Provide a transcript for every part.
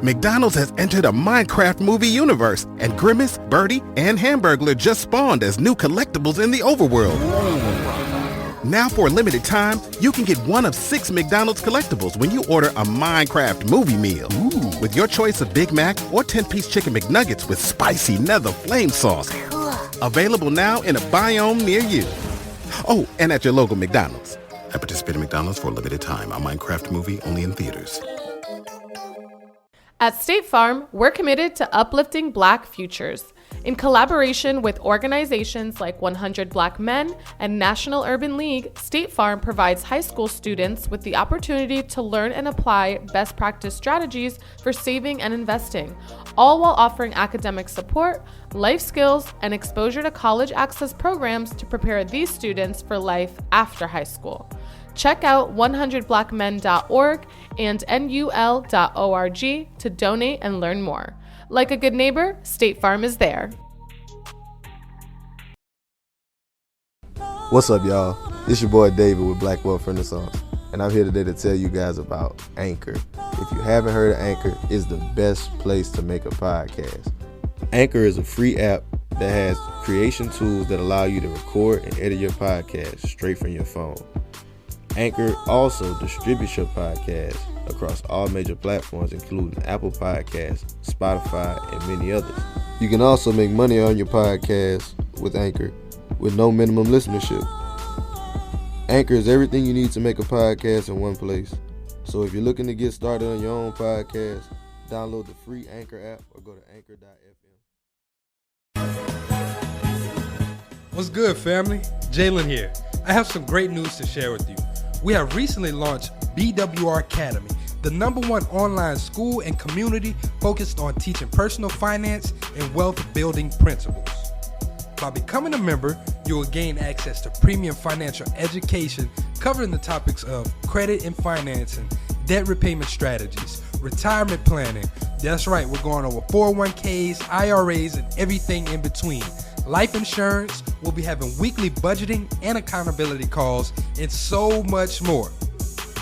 McDonald's has entered a Minecraft movie universe, and Grimace, Birdie, and Hamburglar just spawned as new collectibles in the overworld. Now for a limited time, you can get one of 6 McDonald's collectibles when you order a Minecraft movie meal. Ooh. With your choice of Big Mac or 10-piece chicken McNuggets with spicy nether flame sauce. Available now in a biome near you. Oh, and at your local McDonald's. I participate in McDonald's for a limited time. A Minecraft movie only in theaters. At State Farm, we're committed to uplifting Black futures. In collaboration with organizations like 100 Black Men and National Urban League, State Farm provides high school students with the opportunity to learn and apply best practice strategies for saving and investing, all while offering academic support, life skills, and exposure to college access programs to prepare these students for life after high school. Check out 100blackmen.org and nul.org to donate and learn more. Like a good neighbor, State Farm is there. What's up, y'all? It's your boy David with Black Wealth Renaissance, and I'm here today to tell you guys about Anchor. If you haven't heard of Anchor, it's the best place to make a podcast. Anchor is a free app that has creation tools that allow you to record and edit your podcast straight from your phone. Anchor also distributes your podcast across all major platforms, including Apple Podcasts, Spotify, and many others. You can also make money on your podcast with Anchor with no minimum listenership. Anchor is everything you need to make a podcast in one place. So if you're looking to get started on your own podcast, download the free Anchor app or go to anchor.fm. What's good, family? Jalen here. I have some great news to share with you. We have recently launched BWR Academy, the #1 online school and community focused on teaching personal finance and wealth building principles. By becoming a member, you will gain access to premium financial education covering the topics of credit and financing, debt repayment strategies, retirement planning. That's right, we're going over 401ks, IRAs, and everything in between. Life insurance, we'll be having weekly budgeting and accountability calls, and so much more.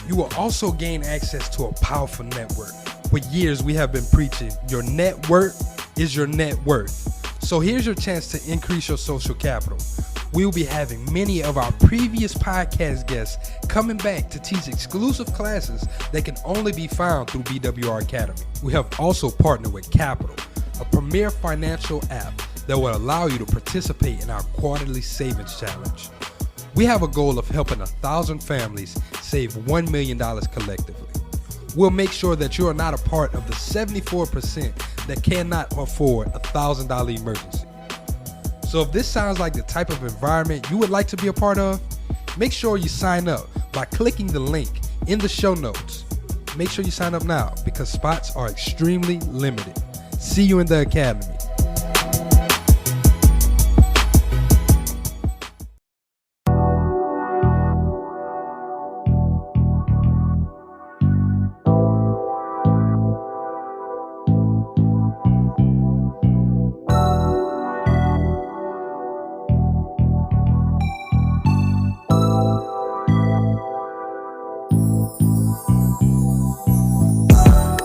You will also gain access to a powerful network. For years, we have been preaching, your net worth is your net worth. So here's your chance to increase your social capital. We will be having many of our previous podcast guests coming back to teach exclusive classes that can only be found through BWR Academy. We have also partnered with Capital, a premier financial app that will allow you to participate in our quarterly savings challenge. We have a goal of helping 1,000 families save $1 million collectively. We'll make sure that you are not a part of the 74% that cannot afford a $1,000 emergency. So if this sounds like the type of environment you would like to be a part of, make sure you sign up by clicking the link in the show notes. Make sure you sign up now because spots are extremely limited. See you in the academy.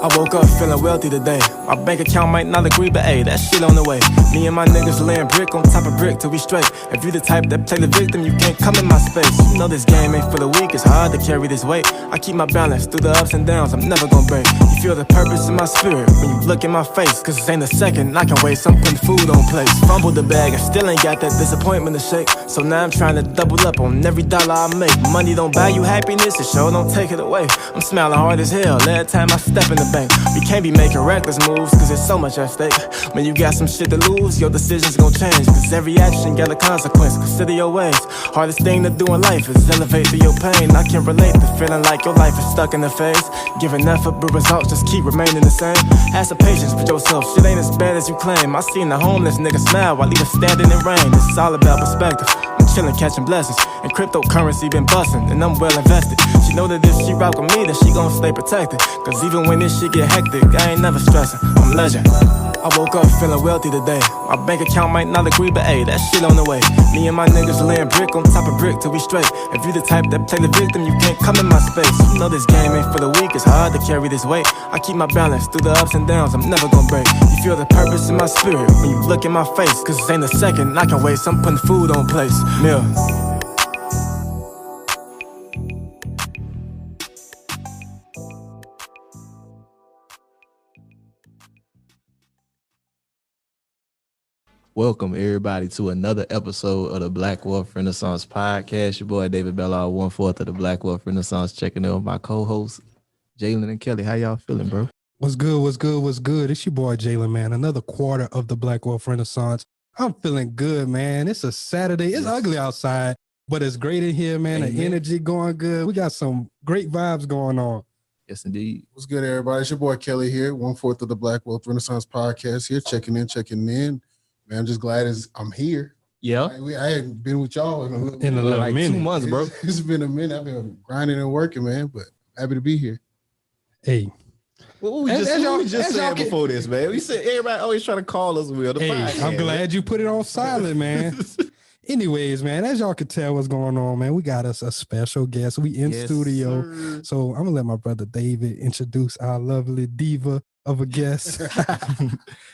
I woke up feeling wealthy today. My bank account might not agree, but hey, that shit on the way. Me and my niggas laying brick on top of brick till we straight. If you the type that play the victim, you can't come in my space. You know this game ain't for the weak, it's hard to carry this weight. I keep my balance through the ups and downs, I'm never gonna break. You feel the purpose in my spirit when you look in my face. Cause this ain't a second I can waste, I'm putting food on plates. Fumbled the bag and still ain't got that disappointment to shake. So now I'm trying to double up on every dollar I make. Money don't buy you happiness, it sure don't take it away. I'm smiling hard as hell every time I step in the bank. We can't be making reckless moves cause there's so much at stake. When you got some shit to lose, your decisions gon' change. Cause every action got a consequence, consider your ways. Hardest thing to do in life is elevate through your pain. I can relate to feeling like your life is stuck in the phase. Giving effort but results just keep remaining the same. Have some patience with yourself, shit ain't as bad as you claim. I seen the homeless nigga smile while he was standing in rain. It's all about perspective, I'm chillin' catching blessings. And cryptocurrency been bustin' and I'm well invested. She know that if she rock with me then she gon' stay protected. Cause even when this shit get hectic, I ain't never stressing, I'm legend. I woke up feeling wealthy today. My bank account might not agree, but hey, that shit on the way. Me and my niggas laying brick on top of brick till we straight. If you the type that play the victim, you can't come in my space. You know this game ain't for the weak, it's hard to carry this weight. I keep my balance through the ups and downs, I'm never gonna break. You feel the purpose in my spirit when you look in my face. Cause this ain't a second I can waste, I'm putting food on place. Meal. Welcome everybody to another episode of the Black Wealth Renaissance Podcast. Your boy David Bellard, 1/4 of the Black Wealth Renaissance, checking in with my co-hosts Jalen and Kelly. How y'all feeling, bro? What's good? What's good? What's good? It's your boy Jalen, man. Another quarter of the Black Wealth Renaissance. I'm feeling good, man. It's a Saturday. It's ugly outside, but it's great in here, man. Amen. The energy going good. We got some great vibes going on. Yes, indeed. What's good, everybody? It's your boy Kelly here, 1/4 of the Black Wealth Renaissance Podcast here, checking in. Man, I'm just glad I'm here. Yeah. I hadn't been with y'all in a Like minute. 2 months, bro. It's been a minute. I've been grinding and working, man, but happy to be here. Hey, What we just said before this, man. We said everybody always try to call us with the podcast. I'm glad you put it on silent, man. Anyways, man, as y'all can tell what's going on, man, we got us a special guest. We in studio. Sir. So I'm going to let my brother David introduce our lovely diva of a guest.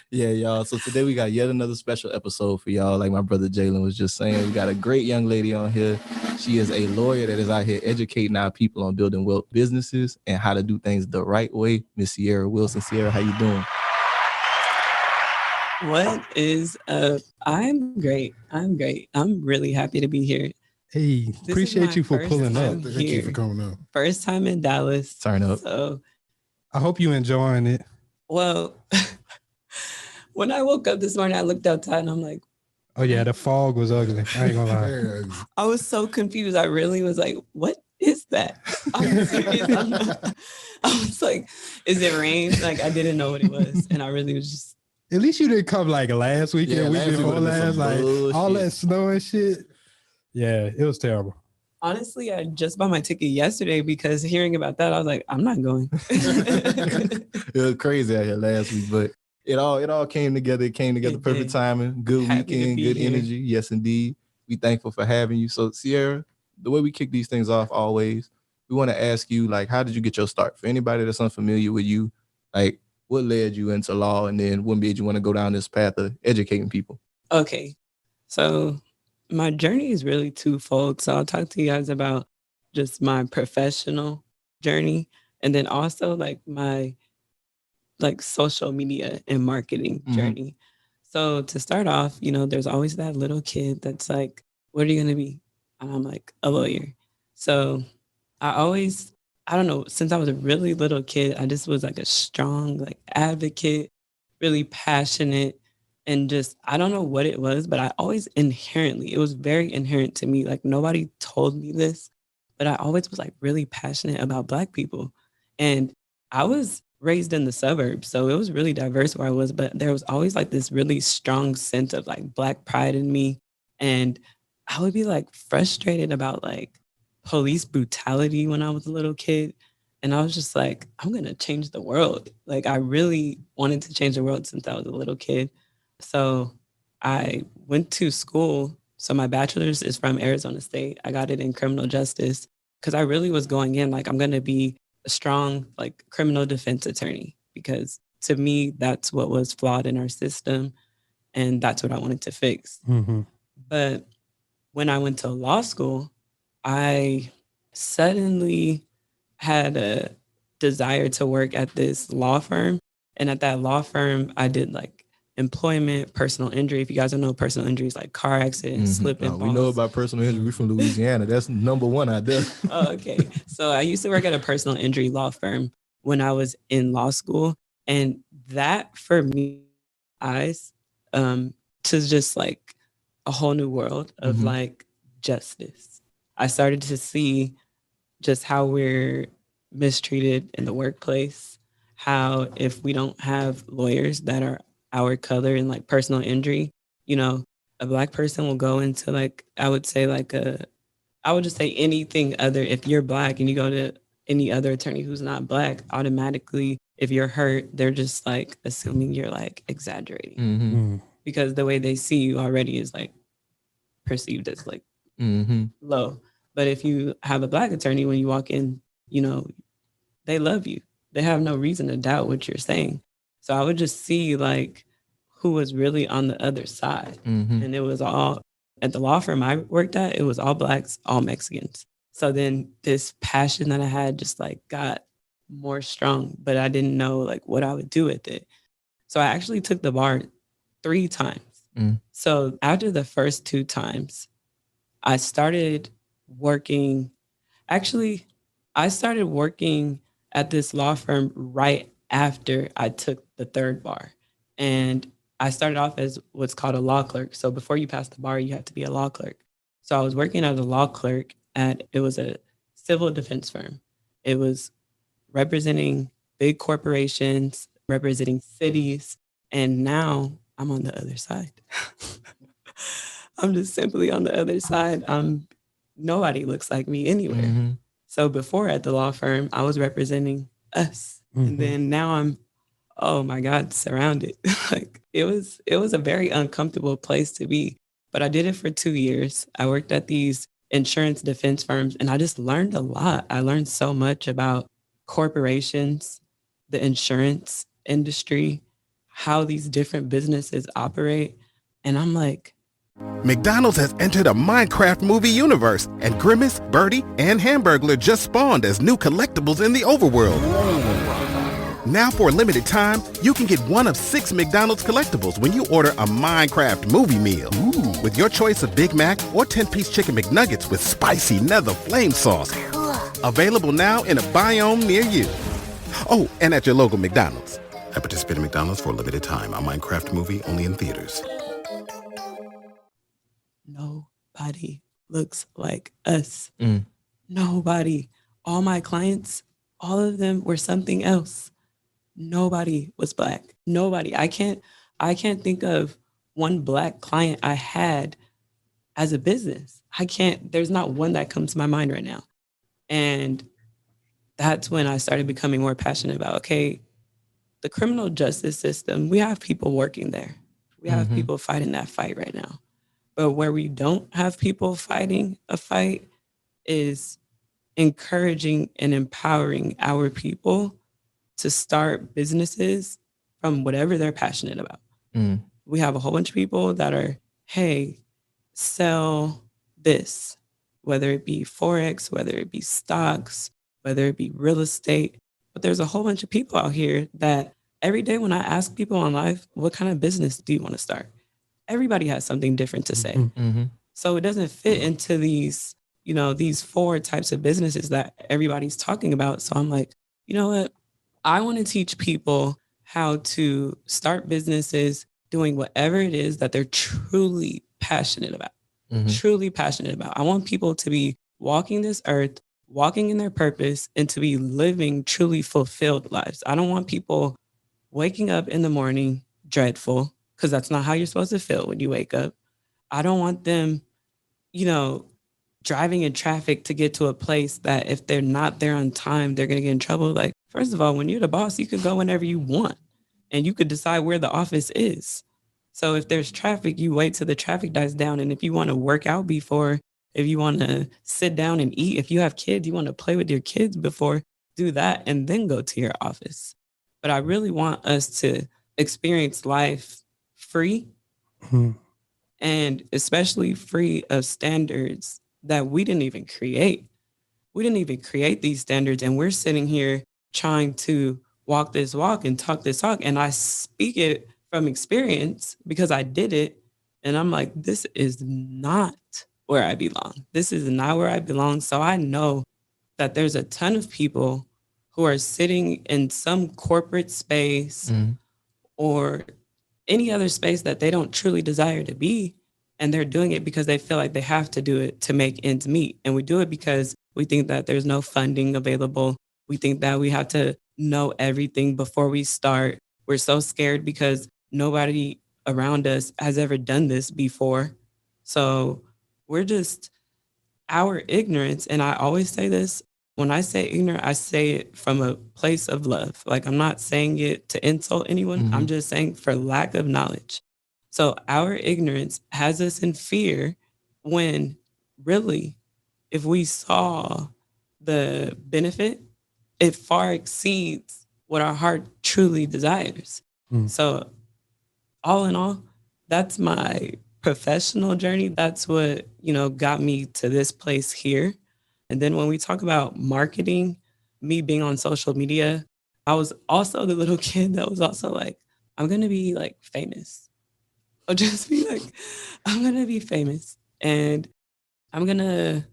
Yeah, y'all. So today we got yet another special episode for y'all. Like my brother Jalen was just saying, we got a great young lady on here. She is a lawyer that is out here educating our people on building wealth businesses and how to do things the right way. Miss Cierra Wilson. Cierra, how you doing? What is up? I'm great. I'm really happy to be here. Hey, This appreciate is you my for first pulling up. time. Thank you for coming up. First time in Dallas. Turn up. So, I hope you enjoying it. well, when I woke up this morning, I looked outside and I'm like, Oh, yeah, the fog was ugly. I ain't gonna lie. Yeah, I was so confused. I really was like, what is that? I'm serious. I was like, is it rain? Like, I didn't know what it was. And I really was just, At least you didn't come like last weekend, Yeah, week last week before would've been last, some like all bullshit. that snow and shit. Yeah, it was terrible. honestly, I just bought my ticket yesterday because hearing about that, I was like, I'm not going. It was crazy out here last week, but it all came together. It came together It perfect did. timing. Good Happy to weekend, be good here. energy. Yes, indeed. We thankful for having you. So Sierra, the way we kick these things off always, we want to ask you, like, how did you get your start? For anybody that's unfamiliar with you, like, what led you into law, and then what made you want to go down this path of educating people? Okay. So my journey is really twofold. So I'll talk to you guys about just my professional journey and then also like my social media and marketing Mhm. journey. So to start off, there's always that little kid that's like, what are you going to be? And I'm like, a lawyer. So I don't know, since I was a really little kid, I just was like a strong like advocate, really passionate. And just, I don't know what it was, but I always it was very inherent to me. Like nobody told me this, but I always was like really passionate about Black people. And I was raised in the suburbs, so it was really diverse where I was, but there was always like this really strong sense of like Black pride in me. And I would be like frustrated about like police brutality when I was a little kid. And I was just like, I'm going to change the world. Like I really wanted to change the world since I was a little kid. So I went to school. So my bachelor's is from Arizona State. I got it in criminal justice because I really was going in like I'm going to be a strong like criminal defense attorney because to me, that's what was flawed in our system. And that's what I wanted to fix. Mm-hmm. But when I went to law school, I suddenly had a desire to work at this law firm. And at that law firm, I did like employment, personal injury. If you guys don't know personal injuries, like car accidents, slip and We know falls. about personal injury. We're from Louisiana. That's number one out there. Oh, okay. So I used to work at a personal injury law firm when I was in law school. And that for me, eyes to just like a whole new world of like justice. I started to see just how we're mistreated in the workplace, how if we don't have lawyers that are our color in like personal injury, a Black person will go into like, I would just say anything other, if you're Black and you go to any other attorney who's not Black, automatically if you're hurt, they're just like assuming you're like exaggerating Mm-hmm. because the way they see you already is like perceived as like low. But if you have a Black attorney, when you walk in, you know, they love you. They have no reason to doubt what you're saying. So I would just see like who was really on the other side. And it was all at the law firm I worked at, it was all Blacks, all Mexicans. So then this passion that I had just like got more strong, but I didn't know like what I would do with it. So I actually took the bar 3 times. So after the first 2 times, I started working. Actually, I started working at this law firm right after I took the 3rd bar. And I started off as what's called a law clerk. So before you pass the bar, you have to be a law clerk. So I was working as a law clerk it was a civil defense firm. It was representing big corporations, representing cities. And now I'm on the other side. I'm just simply on the other side. Nobody looks like me anywhere. So before at the law firm, I was representing us. And then now I'm, oh my God, surrounded. Like it was a very uncomfortable place to be. But I did it for 2 years. I worked at these insurance defense firms and I just learned a lot. I learned so much about corporations, the insurance industry, how these different businesses operate. And I'm like, McDonald's has entered a Minecraft movie universe, and Grimace, Birdie, and Hamburglar just spawned as new collectibles in the overworld. Now for a limited time, you can get one of 6 McDonald's collectibles when you order a Minecraft movie meal. With your choice of Big Mac or 10-piece chicken McNuggets with spicy nether flame sauce. Available now in a biome near you. Oh, and at your local McDonald's. At participating McDonald's for a limited time. A Minecraft movie only in theaters. Nobody looks like us. Nobody. All my clients, all of them were something else. Nobody was Black. Nobody. I can't think of one Black client I had as a business. There's not one that comes to my mind right now. And that's when I started becoming more passionate about, okay, the criminal justice system, we have people working there. We have people fighting that fight right now. But where we don't have people fighting a fight is encouraging and empowering our people to start businesses from whatever they're passionate about. We have a whole bunch of people that are, hey, sell this, whether it be Forex, whether it be stocks, whether it be real estate. But there's a whole bunch of people out here that every day when I ask people in life, what kind of business do you want to start? Everybody has something different to say. So it doesn't fit into these 4 types of businesses that everybody's talking about. So I'm like, you know what? I want to teach people how to start businesses doing whatever it is that they're truly passionate about. Truly passionate about. I want people to be walking this earth, walking in their purpose, and to be living truly fulfilled lives. I don't want people waking up in the morning dreadful, because that's not how you're supposed to feel when you wake up. I don't want them, driving in traffic to get to a place that if they're not there on time, they're going to get in trouble. Like, first of all, when you're the boss, you can go whenever you want and you could decide where the office is. So if there's traffic, you wait till the traffic dies down. And if you want to work out before, if you want to sit down and eat, if you have kids, you want to play with your kids before, do that and then go to your office. But I really want us to experience life free and especially free of standards that we didn't even create. We didn't even create these standards, and we're sitting here trying to walk this walk and talk this talk. And I speak it from experience because I did it. And I'm like, this is not where I belong. This is not where I belong. So I know that there's a ton of people who are sitting in some corporate space or any other space that they don't truly desire to be. And they're doing it because they feel like they have to do it to make ends meet. And we do it because we think that there's no funding available. We think that we have to know everything before we start. We're so scared because nobody around us has ever done this before. So we're just, our ignorance, and I always say this, When I say ignorant, I say it from a place of love. Like, I'm not saying it to insult anyone. I'm just saying for lack of knowledge. So our ignorance has us in fear when really, if we saw the benefit, it far exceeds what our heart truly desires. So all in all, that's my professional journey. That's what, got me to this place here. And then when we talk about marketing, me being on social media, I was also the little kid that was also like, I'm going to be like famous. I'll just be like, I'm going to be famous. And I'm going to,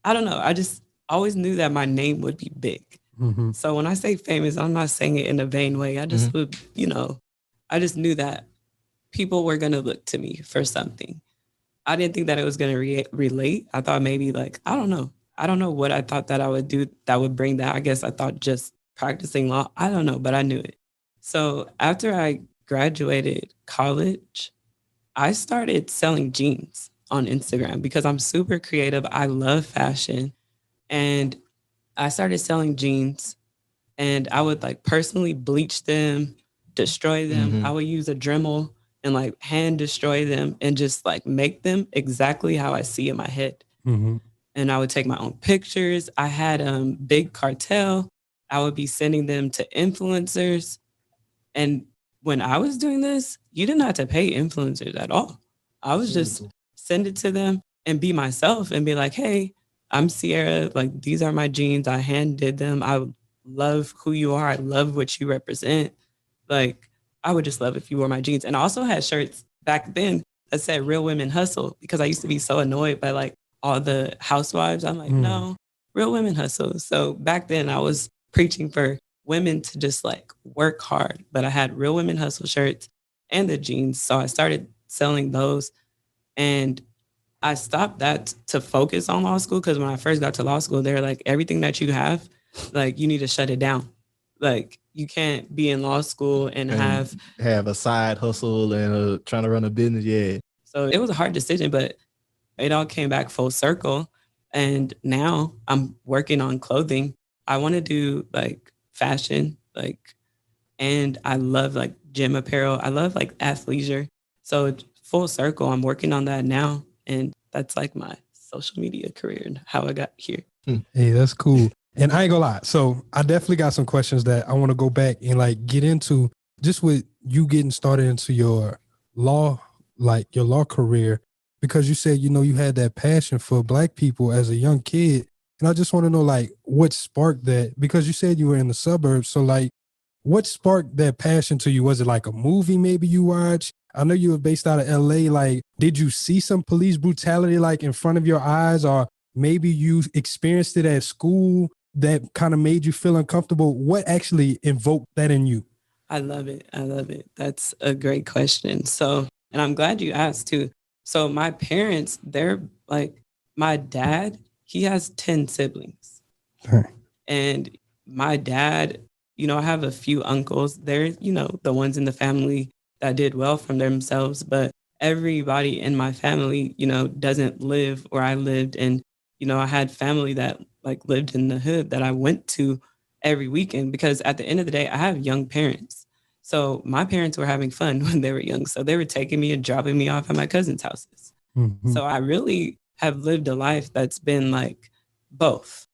I don't know. I just always knew that my name would be big. So when I say famous, I'm not saying it in a vain way. I just would, I just knew that people were going to look to me for something. I didn't think that it was going to relate. I thought maybe like, I don't know. I don't know what I thought that I would do that would bring that. I guess I thought just practicing law. I don't know, but I knew it. So after I graduated college, I started selling jeans on Instagram because I'm super creative. I love fashion. And I started selling jeans and I would like personally bleach them, destroy them. I would use a Dremel and like hand destroy them and just like make them exactly how I see in my head. And I would take my own pictures. I had big cartel. I would be sending them to influencers. And when I was doing this, you didn't have to pay influencers at all. I was just send it to them and be myself and be like, hey, I'm Cierra. Like, these are my jeans. I hand did them. I love who you are. I love what you represent. Like, I would just love if you wore my jeans. And I also had shirts back then that said Real Women Hustle because I used to be so annoyed by like all the housewives. I'm like, no, Real Women Hustle. So back then I was preaching for women to just like work hard. But I had Real Women Hustle shirts and the jeans. So I started selling those. And I stopped that to focus on law school because when I first got to law school, they're like, everything that you have, like, you need to shut it down. Like, you can't be in law school and have a side hustle and trying to run a business. Yeah. So it was a hard decision, but it all came back full circle. And now I'm working on clothing. I want to do like fashion, like, and I love like gym apparel. I love like athleisure. So it's full circle. I'm working on that now. And that's like my social media career and how I got here. Hey, that's cool. And I ain't gonna lie. So I definitely got some questions that I want to go back and like get into just with you getting started into your law, like your law career, because you said, you had that passion for Black people as a young kid. And I just want to know like what sparked that, because you said you were in the suburbs. So like what sparked that passion to you? Was it like a movie maybe you watched? I know you were based out of LA. Like, did you see some police brutality like in front of your eyes, or maybe you experienced it at school that kind of made you feel uncomfortable? What actually invoked that in you? I love it. I love it. That's a great question. So, and I'm glad you asked too. So my parents, they're like, my dad, he has 10 siblings. And my dad, I have a few uncles. They're, the ones in the family that did well for themselves, but everybody in my family, doesn't live where I lived. And, I had family that like lived in the hood that I went to every weekend because at the end of the day, I have young parents. So my parents were having fun when they were young. So they were taking me and dropping me off at my cousin's houses. So I really have lived a life that's been like both,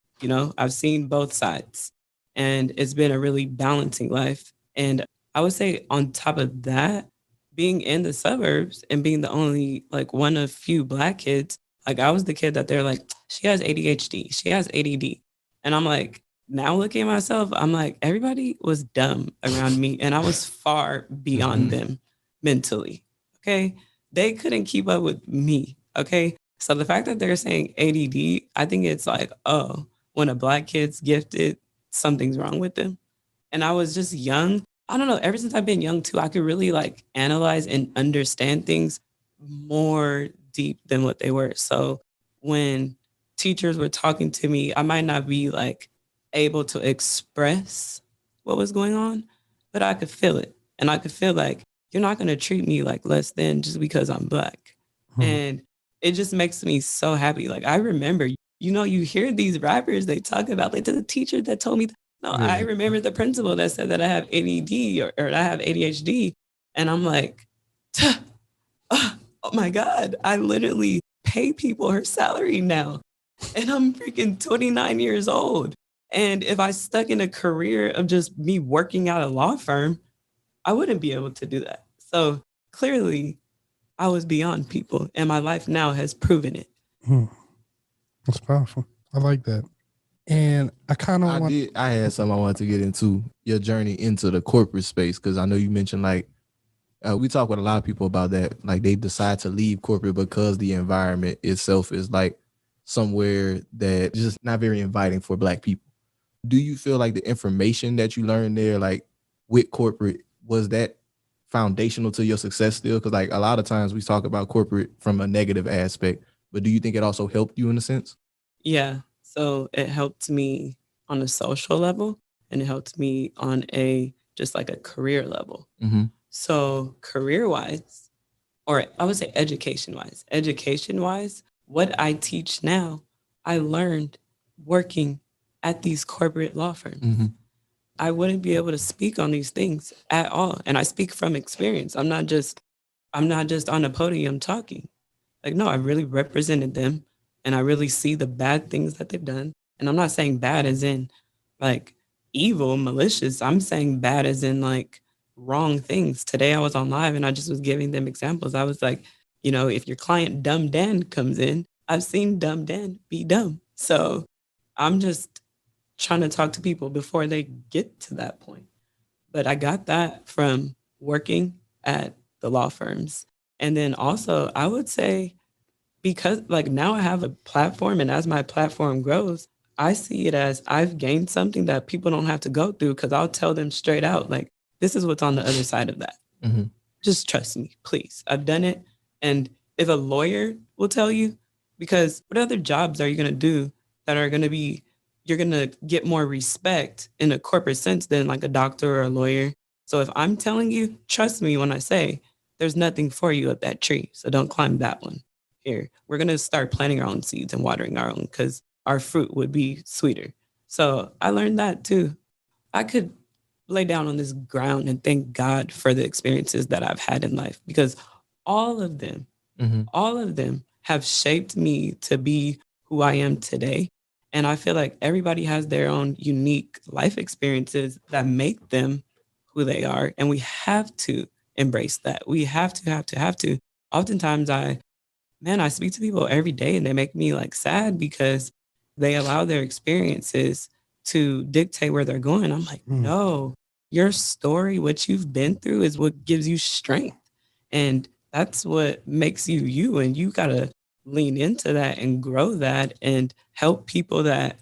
I've seen both sides and it's been a really balancing life. And I would say on top of that, being in the suburbs and being the only like one of few Black kids, like I was the kid that they're like, she has ADHD, she has ADD. And I'm like, now looking at myself, I'm like, everybody was dumb around me and I was far beyond them mentally. Okay. They couldn't keep up with me. Okay. So the fact that they're saying ADD, I think it's like, oh, when a Black kid's gifted, something's wrong with them. And I was just young. I don't know, ever since I've been young too, I could really like analyze and understand things more deep than what they were. So when teachers were talking to me, I might not be like able to express what was going on, but I could feel it. And I could feel like, you're not going to treat me like less than just because I'm Black. And it just makes me so happy. Like I remember you hear these rappers, they talk about like the teacher that told me, no, I remember the principal that said that I have ADD or I have ADHD. And I'm like, oh my God, I literally pay people her salary now. And I'm freaking 29 years old. And if I stuck in a career of just me working at a law firm, I wouldn't be able to do that. So clearly, I was beyond people, and my life now has proven it. That's powerful. I like that. And I kind of I had something I wanted to get into, your journey into the corporate space, because I know you mentioned like we talk with a lot of people about that. Like they decide to leave corporate because the environment itself is like somewhere that just not very inviting for Black people. Do you feel like the information that you learned there, like with corporate, was that foundational to your success still? Because like a lot of times we talk about corporate from a negative aspect, but do you think it also helped you in a sense? Yeah. So it helped me on a social level, and it helped me on just like a career level. Mm-hmm. So career-wise, or I would say education-wise, what I teach now, I learned working at these corporate law firms. Mm-hmm. I wouldn't be able to speak on these things at all. And I speak from experience. I'm not just on a podium talking. Like, no, I really represented them, and I really see the bad things that they've done. And I'm not saying bad as in like evil, malicious. I'm saying bad as in like wrong things. Today I was on live and I just was giving them examples. I was like, if your client Dumb Dan comes in, I've seen Dumb Dan be dumb. So I'm just trying to talk to people before they get to that point. But I got that from working at the law firms. And then also I would say, because like now I have a platform, and as my platform grows, I see it as I've gained something that people don't have to go through, because I'll tell them straight out, like, this is what's on the other side of that. Mm-hmm. Just trust me, please. I've done it. And if a lawyer will tell you, because what other jobs are you going to do that are going to be, you're going to get more respect in a corporate sense than like a doctor or a lawyer. So if I'm telling you, trust me when I say there's nothing for you up that tree. So don't climb that one. Here, we're going to start planting our own seeds and watering our own, because our fruit would be sweeter. So I learned that too. I could lay down on this ground and thank God for the experiences that I've had in life, because all of them have shaped me to be who I am today. And I feel like everybody has their own unique life experiences that make them who they are. And we have to embrace that. We have to. Oftentimes I speak to people every day and they make me like sad because they allow their experiences to dictate where they're going. I'm like, no, your story, what you've been through is what gives you strength. And that's what makes you you. And you got to lean into that and grow that and help people that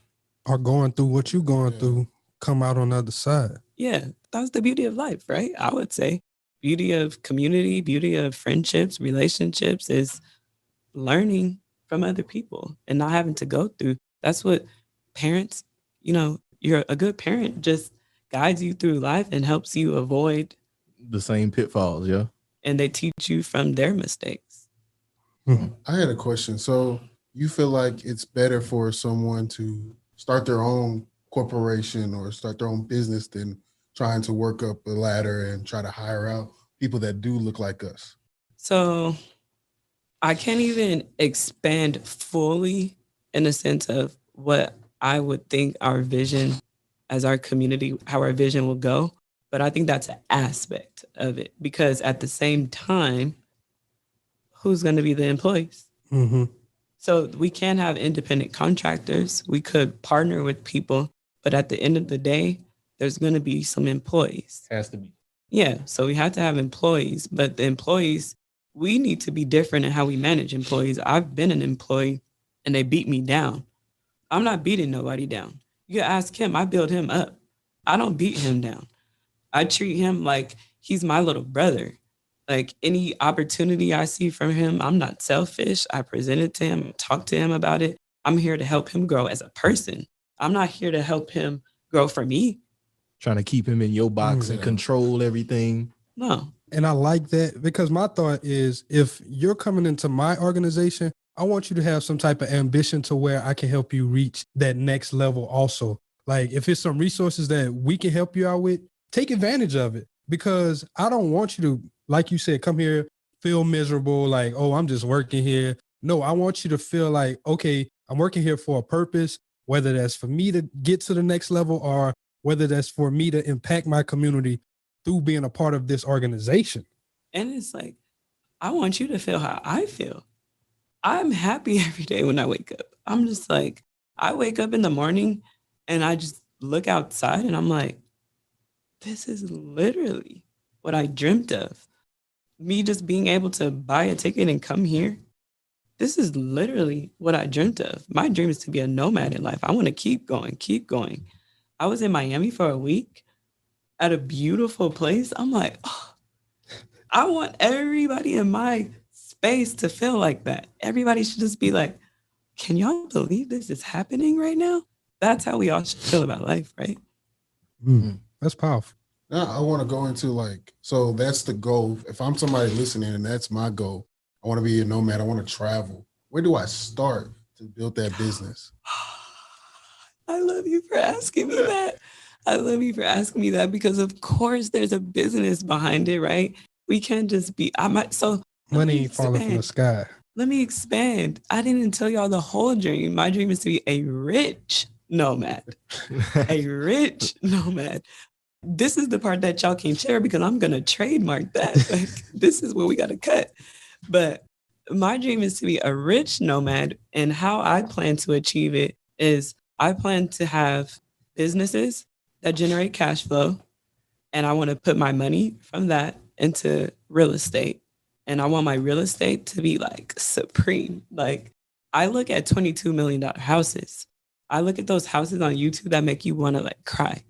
are going through what you're going through come out on the other side. Yeah, that's the beauty of life, right? I would say beauty of community, beauty of friendships, relationships is learning from other people and not having to go through. That's what parents, you're a good parent, just guides you through life and helps you avoid the same pitfalls. Yeah. And they teach you from their mistakes. I had a question. So you feel like it's better for someone to start their own corporation or start their own business than trying to work up the ladder and try to hire out people that do look like us? So I can't even expand fully in the sense of what I would think our vision as our community, how our vision will go. But I think that's an aspect of it, because at the same time, who's going to be the employees? Mm-hmm. So we can have independent contractors. We could partner with people, but at the end of the day, there's going to be some employees. Has to be. Yeah. So we have to have employees, but the employees, we need to be different in how we manage employees. I've been an employee and they beat me down. I'm not beating nobody down. You can ask him, I build him up. I don't beat him down. I treat him like he's my little brother. Like any opportunity I see from him, I'm not selfish. I present it to him, talk to him about it. I'm here to help him grow as a person. I'm not here to help him grow for me. Trying to keep him in your box and control everything. No. And I like that, because my thought is, if you're coming into my organization, I want you to have some type of ambition to where I can help you reach that next level also. Like if it's some resources that we can help you out with, take advantage of it, because I don't want you to, like you said, come here, feel miserable, like, oh, I'm just working here. No, I want you to feel like, okay, I'm working here for a purpose, whether that's for me to get to the next level or whether that's for me to impact my community through being a part of this organization. And it's like, I want you to feel how I feel. I'm happy every day when I wake up. I'm just like, I wake up in the morning and I just look outside and I'm like, this is literally what I dreamt of. Me just being able to buy a ticket and come here. This is literally what I dreamt of. My dream is to be a nomad in life. I want to keep going, keep going. I was in Miami for a week at a beautiful place. I'm like, oh, I want everybody in my space to feel like that. Everybody should just be like, can y'all believe this is happening right now? That's how we all should feel about life, right? That's powerful. Now I want to go into like, so that's the goal. If I'm somebody listening and that's my goal, I want to be a nomad. I want to travel. Where do I start to build that business? I love you for asking me that. I love you for asking me that because of course there's a business behind it, right? We can't just be, Money ain't falling from the sky. Let me expand. I didn't tell y'all the whole dream. My dream is to be a rich nomad. A rich nomad. This is the part that y'all can't share because I'm going to trademark that. Like, this is what we got to cut. But my dream is to be a rich nomad. And how I plan to achieve it is I plan to have businesses that generate cash flow. And I want to put my money from that into real estate. And I want my real estate to be like supreme. Like I look at $22 million houses. I look at those houses on YouTube that make you want to like cry.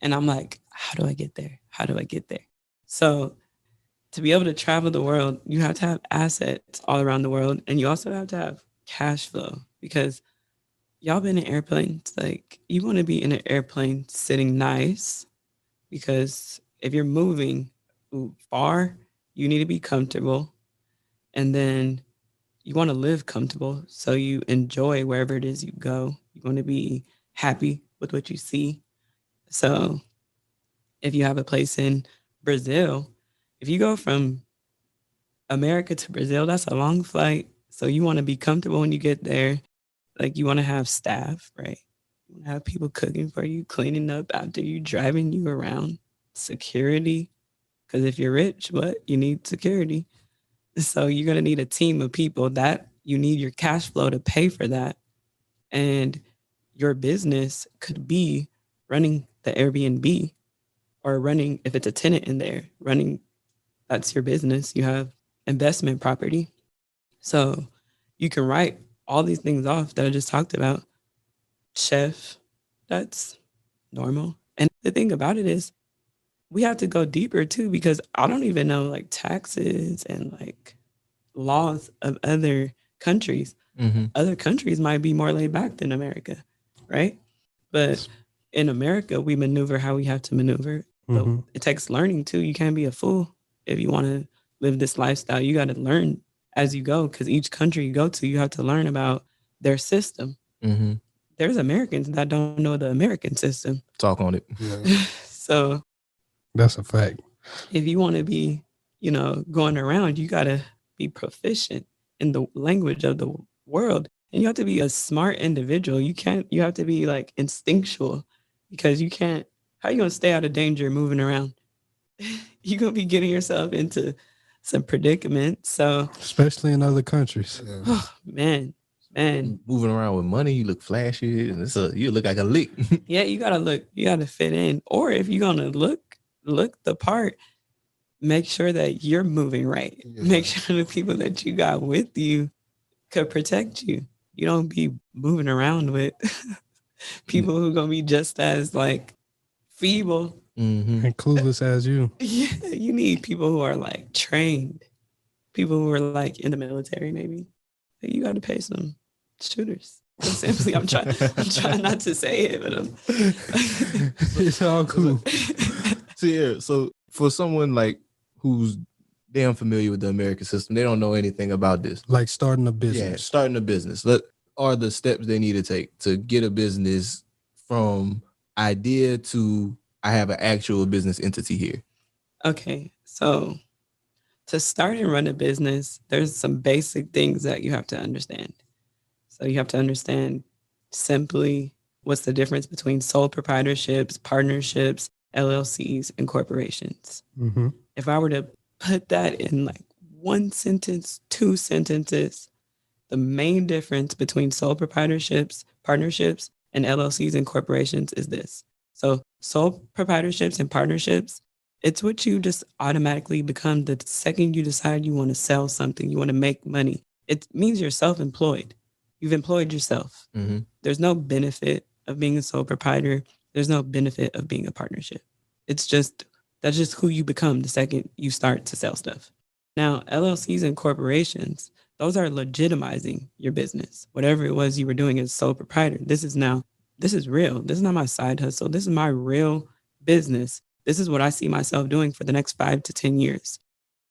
And I'm like, how do I get there? How do I get there? So to be able to travel the world, you have to have assets all around the world. And you also have to have cash flow because y'all been in airplanes. Like you want to be in an airplane sitting nice because if you're moving far, you need to be comfortable. And then you want to live comfortable. So you enjoy wherever it is you go. You want to be happy with what you see. So if you have a place in Brazil, if you go from America to Brazil, that's a long flight. So you want to be comfortable when you get there. Like you want to have staff, right? You want to have people cooking for you, cleaning up after you, driving you around, security. Because if you're rich, you need security. So you're going to need a team of people that you need your cash flow to pay for that. And your business could be running the Airbnb or running, if it's a tenant in there, running, that's your business. You have investment property. So you can write all these things off that I just talked about. Chef, that's normal. And the thing about it is, we have to go deeper too, because I don't even know like taxes and like laws of other countries. Mm-hmm. Other countries might be more laid back than America, right? But in America, we maneuver how we have to maneuver. Mm-hmm. But it takes learning too. You can't be a fool if you want to live this lifestyle. You got to learn as you go, because each country you go to, you have to learn about their system. Mm-hmm. There's Americans that don't know the American system. Talk on it. Yeah. So that's a fact. If you want to be, going around, you got to be proficient in the language of the world. And you have to be a smart individual. You have to be like instinctual, because how you going to stay out of danger moving around? You're going to be getting yourself into some predicaments. So, especially in other countries. Yeah. Oh, man. Moving around with money, you look flashy and you look like a lick. Yeah, you got to fit in. Or if you're going to look the part, make sure that you're moving right. Yeah. Make sure the people that you got with you could protect you. You don't be moving around with people who are going to be just as like feeble and clueless as you. Yeah, you need people who are like trained, people who are like in the military maybe. You got to pay some shooters. Simply, I'm trying not to say it, but it's all cool. So for someone like who's they unfamiliar with the American system. They don't know anything about this. Like starting a business. Yeah, starting a business. What are the steps they need to take to get a business from idea to I have an actual business entity here? Okay, so to start and run a business, there's some basic things that you have to understand. So you have to understand simply what's the difference between sole proprietorships, partnerships, LLCs, and corporations. Mm-hmm. If I were to put that in like one sentence, two sentences, the main difference between sole proprietorships, partnerships, and LLCs and corporations is this. So sole proprietorships and partnerships, it's what you just automatically become the second you decide you want to sell something, you want to make money. It means you're self-employed. You've employed yourself. Mm-hmm. There's no benefit of being a sole proprietor. There's no benefit of being a partnership. That's just who you become the second you start to sell stuff. Now, LLCs and corporations, those are legitimizing your business. Whatever it was you were doing as sole proprietor, this is real. This is not my side hustle. This is my real business. This is what I see myself doing for the next 5 to 10 years.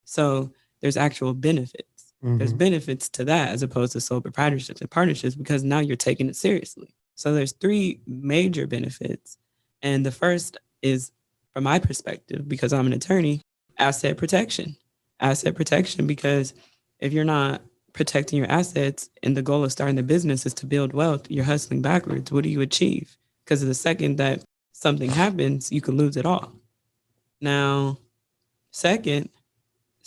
So there's actual benefits. Mm-hmm. There's benefits to that as opposed to sole proprietorships and partnerships because now you're taking it seriously. So there's 3 major benefits. And the first is, from my perspective, because I'm an attorney, asset protection. Asset protection because if you're not protecting your assets and the goal of starting the business is to build wealth, you're hustling backwards. What do you achieve? Because the second that something happens, you can lose it all. Now, second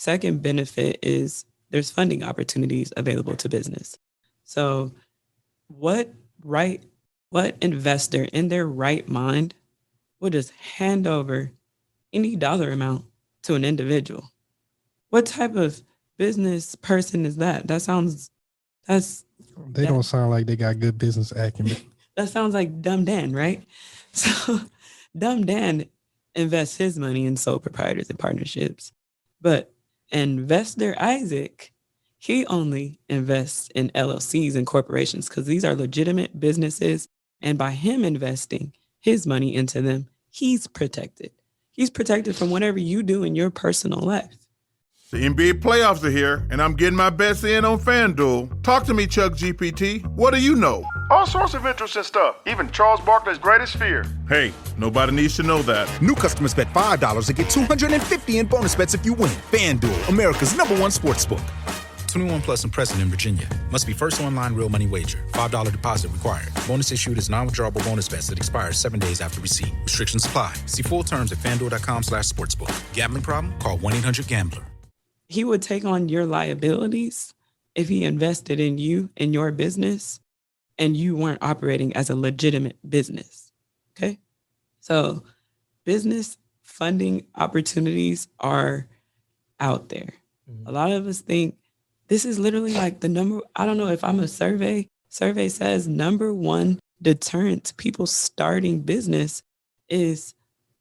benefit is there's funding opportunities available to business. So what investor in their right mind would just hand over any dollar amount to an individual? What type of business person is that? They don't sound like they got good business acumen. That sounds like Dumb Dan, right? So Dumb Dan invests his money in sole proprietors and partnerships. But Investor Isaac, he only invests in LLCs and corporations because these are legitimate businesses. And by him investing his money into them, he's protected. He's protected from whatever you do in your personal life. The NBA playoffs are here, and I'm getting my bets in on FanDuel. Talk to me, Chuck GPT. What do you know? All sorts of interesting stuff, even Charles Barkley's greatest fear. Hey, nobody needs to know that. New customers bet $5 and get $250 in bonus bets if you win. FanDuel, America's #1 sportsbook. 21 plus and present in Virginia. Must be first online real money wager. $5 deposit required. Bonus issued is non-withdrawable bonus bets that expires 7 days after receipt. Restrictions apply. See full terms at FanDuel.com/sportsbook. Gambling problem? Call 1-800-GAMBLER. He would take on your liabilities if he invested in you, in your business, and you weren't operating as a legitimate business. Okay? So business funding opportunities are out there. Mm-hmm. A lot of us think this is literally like the number, I don't know if I'm a survey says #1 deterrent to people starting business is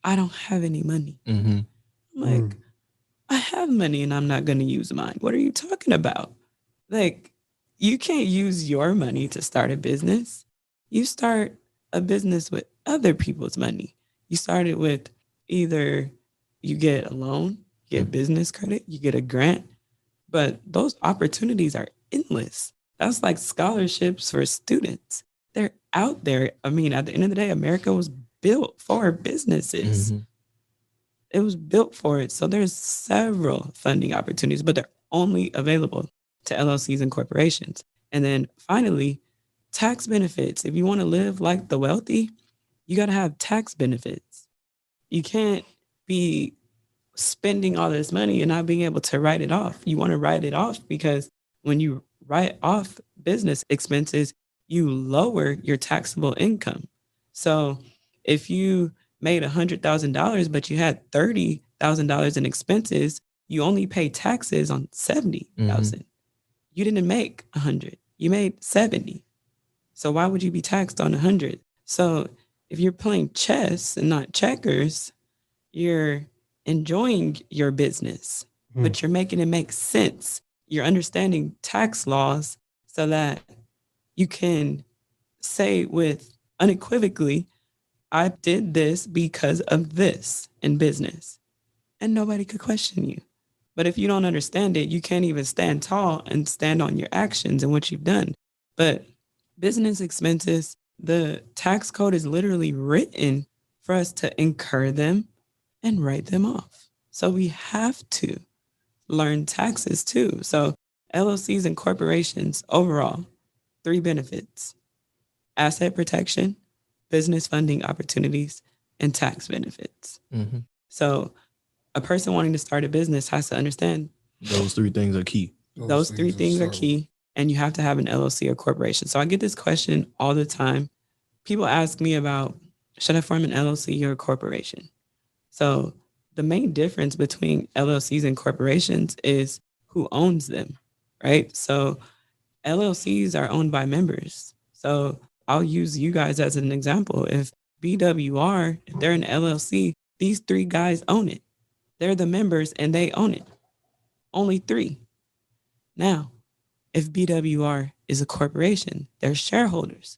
I don't have any money. Mm-hmm. I'm like, I have money and I'm not going to use mine. What are you talking about? Like, you can't use your money to start a business. You start a business with other people's money. You start it with either you get a loan, you get business credit, you get a grant, but those opportunities are endless. That's like scholarships for students. They're out there. I mean, at the end of the day, America was built for businesses. Mm-hmm. It was built for it. So there's several funding opportunities, but they're only available to LLCs and corporations. And then finally, tax benefits. If you want to live like the wealthy, you got to have tax benefits. You can't be spending all this money and not being able to write it off. You want to write it off because when you write off business expenses, you lower your taxable income. So if you made $100,000, but you had $30,000 in expenses, you only pay taxes on $70,000. Mm-hmm. You didn't make 100. You made 70. So why would you be taxed on 100? So if you're playing chess and not checkers, you're enjoying your business, but you're making it make sense. You're understanding tax laws so that you can say with unequivocally, I did this because of this in business. And nobody could question you. But if you don't understand it, you can't even stand tall and stand on your actions and what you've done. But business expenses, the tax code is literally written for us to incur them and write them off. So we have to learn taxes too. So LLCs and corporations overall, 3 benefits: asset protection, business funding opportunities, and tax benefits. Mm-hmm. So a person wanting to start a business has to understand those 3 things are key. Those 3 things are key, and you have to have an LLC or corporation. So I get this question all the time. People ask me about, should I form an LLC or a corporation? So the main difference between LLCs and corporations is who owns them, right? So LLCs are owned by members. So I'll use you guys as an example. If BWR, if they're an LLC, these 3 guys own it. They're the members and they own it. Only 3. Now, if BWR is a corporation, their shareholders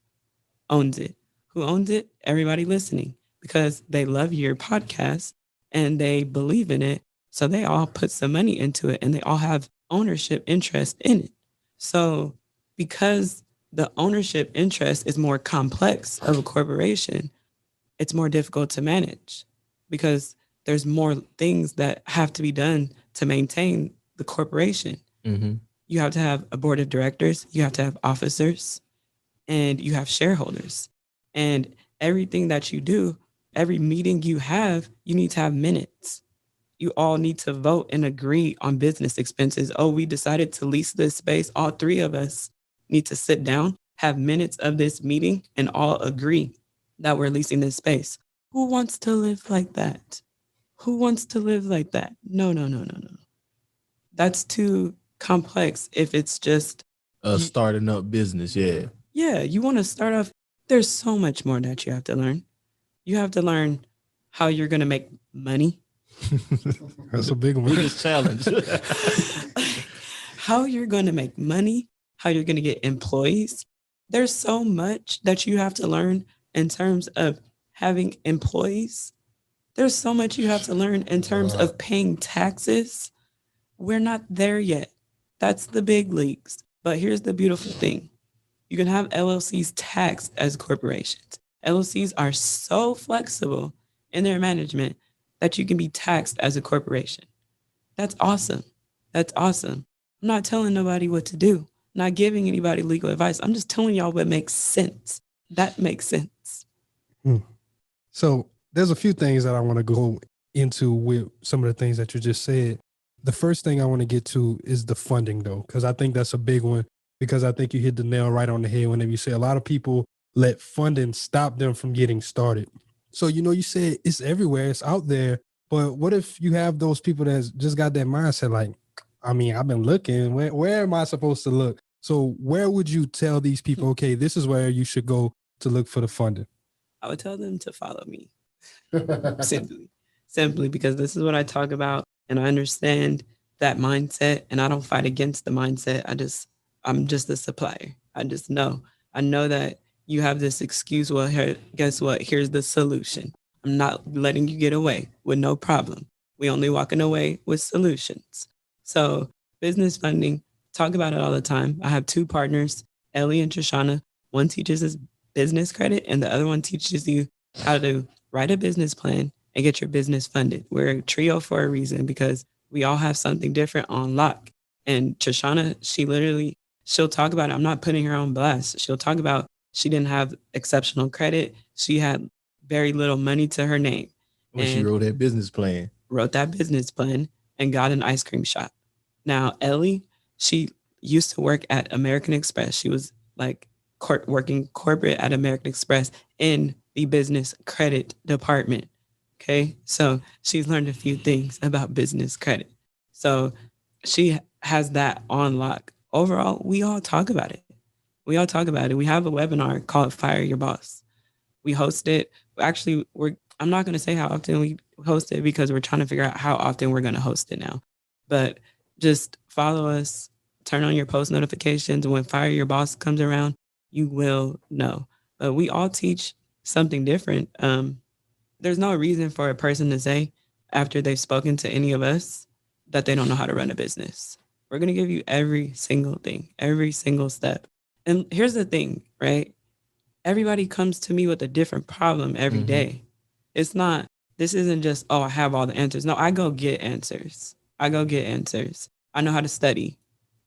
owns it. Who owns it? Everybody listening, because they love your podcast and they believe in it. So they all put some money into it and they all have ownership interest in it. So because the ownership interest is more complex of a corporation, it's more difficult to manage because there's more things that have to be done to maintain the corporation. Mm-hmm. You have to have a board of directors, you have to have officers, and you have shareholders. And everything that you do, every meeting you need to have minutes. You all need to vote and agree on business expenses. Oh, we decided to lease this space. All 3 of us need to sit down, have minutes of this meeting, and all agree that we're leasing this space. Who wants to live like that? Who wants to live like that? No. That's too complex if it's just starting up business. Yeah, you want to start off. There's so much more that you have to learn. You have to learn how you're going to make money. That's a big one. Biggest challenge. How you're going to make money, how you're going to get employees. There's so much that you have to learn in terms of having employees. There's so much you have to learn in terms of paying taxes. We're not there yet. That's the big leagues. But here's the beautiful thing. You can have LLCs taxed as corporations. LLCs are so flexible in their management that you can be taxed as a corporation. That's awesome. That's awesome. I'm not telling nobody what to do. I'm not giving anybody legal advice. I'm just telling y'all what makes sense. That makes sense. So there's a few things that I want to go into with some of the things that you just said. The first thing I want to get to is the funding, though, because I think that's a big one, because I think you hit the nail right on the head whenever you say a lot of people let funding stop them from getting started. So, you said it's everywhere, it's out there, but what if you have those people that just got that mindset like, I've been looking, where am I supposed to look? So where would you tell these people, okay, this is where you should go to look for the funding? I would tell them to follow me. Simply because this is what I talk about. And I understand that mindset, and I don't fight against the mindset. I'm just a supplier. I know that you have this excuse. Well, here, guess what? Here's the solution. I'm not letting you get away with no problem. We only walking away with solutions. So business funding, talk about it all the time. I have 2 partners, Ellie and Trishana. One teaches us business credit, and the other one teaches you how to write a business plan and get your business funded. We're a trio for a reason because we all have something different on lock. And Trishana, she'll talk about it. I'm not putting her on blast. She'll talk about she didn't have exceptional credit. She had very little money to her name. When she wrote that business plan. And got an ice cream shop. Now, Ellie, she used to work at American Express. She was like working corporate at American Express in the business credit department. Okay, so she's learned a few things about business credit. So she has that on lock. Overall, we all talk about it. We have a webinar called Fire Your Boss. We host it. Actually, I'm not going to say how often we host it because we're trying to figure out how often we're going to host it now. But just follow us, turn on your post notifications. When Fire Your Boss comes around, you will know. But we all teach something different. There's no reason for a person to say after they've spoken to any of us that they don't know how to run a business. We're going to give you every single thing, every single step. And here's the thing, right? Everybody comes to me with a different problem every day. This isn't just, oh, I have all the answers. No, I go get answers. I know how to study.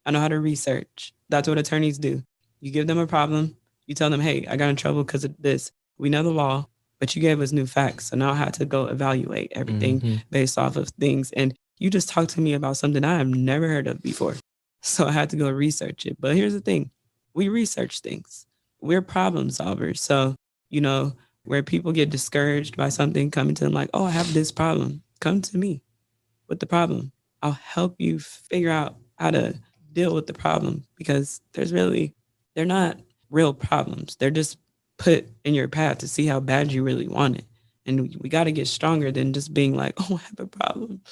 I know how to research. That's what attorneys do. You give them a problem. You tell them, hey, I got in trouble because of this. We know the law, but you gave us new facts. So now I had to go evaluate everything based off of things. And you just talked to me about something I have never heard of before. So I had to go research it. But here's the thing. We research things. We're problem solvers. So, where people get discouraged by something, coming to them like, oh, I have this problem. Come to me with the problem. I'll help you figure out how to deal with the problem, because they're not real problems. They're just put in your path to see how bad you really want it. And we got to get stronger than just being like, oh, I have a problem.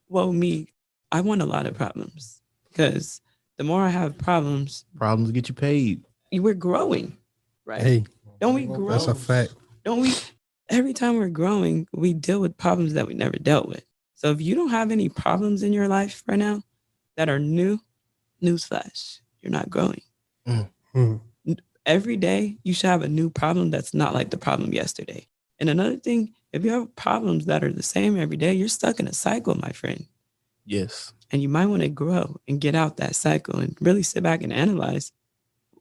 Whoa, me. I want a lot of problems, because the more I have problems get you paid. We're growing, right? Hey, don't we grow? That's a fact. Don't we? Every time we're growing, we deal with problems that we never dealt with. So if you don't have any problems in your life right now that are new, newsflash, you're not growing. Every day, you should have a new problem that's not like the problem yesterday. And another thing, if you have problems that are the same every day, you're stuck in a cycle, my friend. Yes. And you might want to grow and get out that cycle and really sit back and analyze,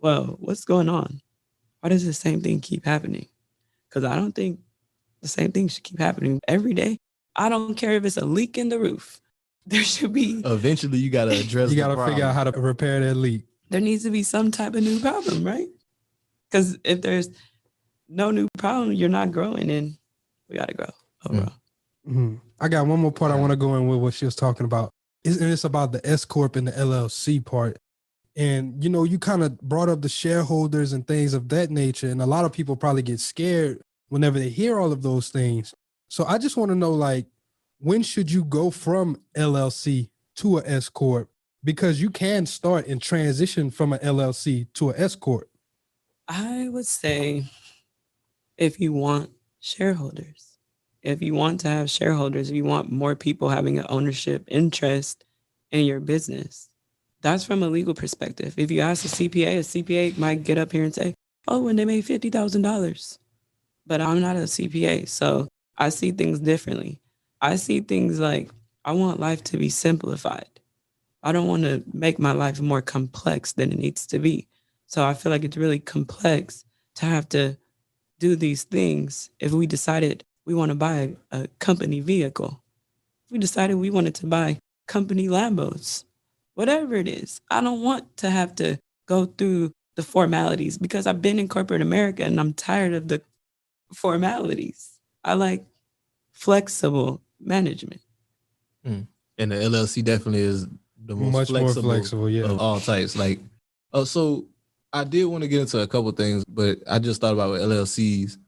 well, what's going on? Why does the same thing keep happening? Because I don't think the same thing should keep happening every day. I don't care if it's a leak in the roof. There should be. Eventually, you got to address You got to figure out how to repair that leak. There needs to be some type of new problem, right? Because if there's no new problem, you're not growing, and we got to grow overall. I got one more part I want to go in with what she was talking about. It's about the S Corp and the LLC part. And, you kind of brought up the shareholders and things of that nature. And a lot of people probably get scared whenever they hear all of those things. So I just want to know, when should you go from LLC to a S Corp? Because you can start and transition from an LLC to a S Corp. I would say if you want shareholders, if you want to have shareholders, if you want more people having an ownership interest in your business, that's from a legal perspective. If you ask a CPA might get up here and say, oh, and they made $50,000. But I'm not a CPA, so I see things differently. I see things like, I want life to be simplified. I don't want to make my life more complex than it needs to be. So I feel like it's really complex to have to do these things. If we decided we want to buy a company vehicle, if we decided we wanted to buy company Lambos, whatever it is, I don't want to have to go through the formalities, because I've been in corporate America and I'm tired of the formalities. I like flexible management. And the LLC definitely is the most Much flexible, more flexible, yeah, of all types. So I did want to get into a couple of things, but I just thought about with LLCs,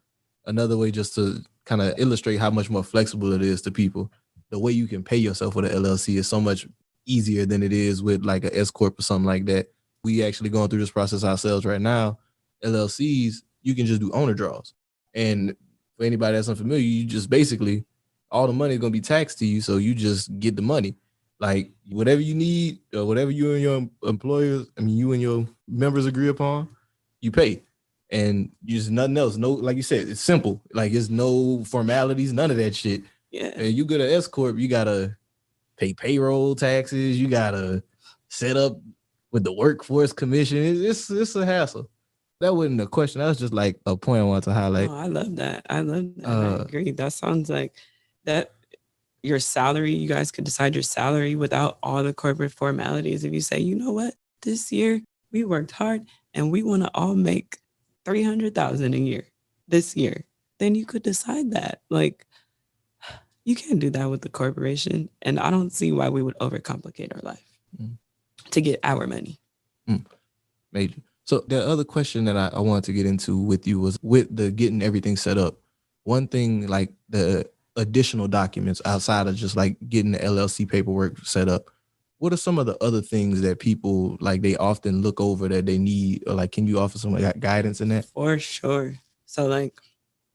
another way just to kind of illustrate how much more flexible it is to people. The way you can pay yourself with an LLC is so much easier than it is with like an S Corp or something like that. We actually going through this process ourselves right now. LLCs, you can just do owner draws. And for anybody that's unfamiliar, you just basically, all the money is going to be taxed to you. So you just get the money. Like whatever you need or whatever you and your employers, you and your members agree upon, you pay. And you just nothing else. No, like you said, it's simple. Like it's no formalities, none of that shit. Yeah. And you go to S Corp, you got to pay payroll taxes. You got to set up with the workforce commission. It's a hassle. That wasn't a question. That was just like a point I wanted to highlight. Oh, I love that. I agree. That sounds like that. Your salary, you guys could decide your salary without all the corporate formalities. If you say, you know what, this year we worked hard and we want to all make $300,000 a year this year, then you could decide that. Like, you can't do that with the corporation. And I don't see why we would overcomplicate our life to get our money. Major. So the other question that I wanted to get into with you was with the getting everything set up. One thing, like the additional documents outside of just like getting the LLC paperwork set up, what are some of the other things that people like they often look over that they need, or like can you offer some guidance in that? For sure. So like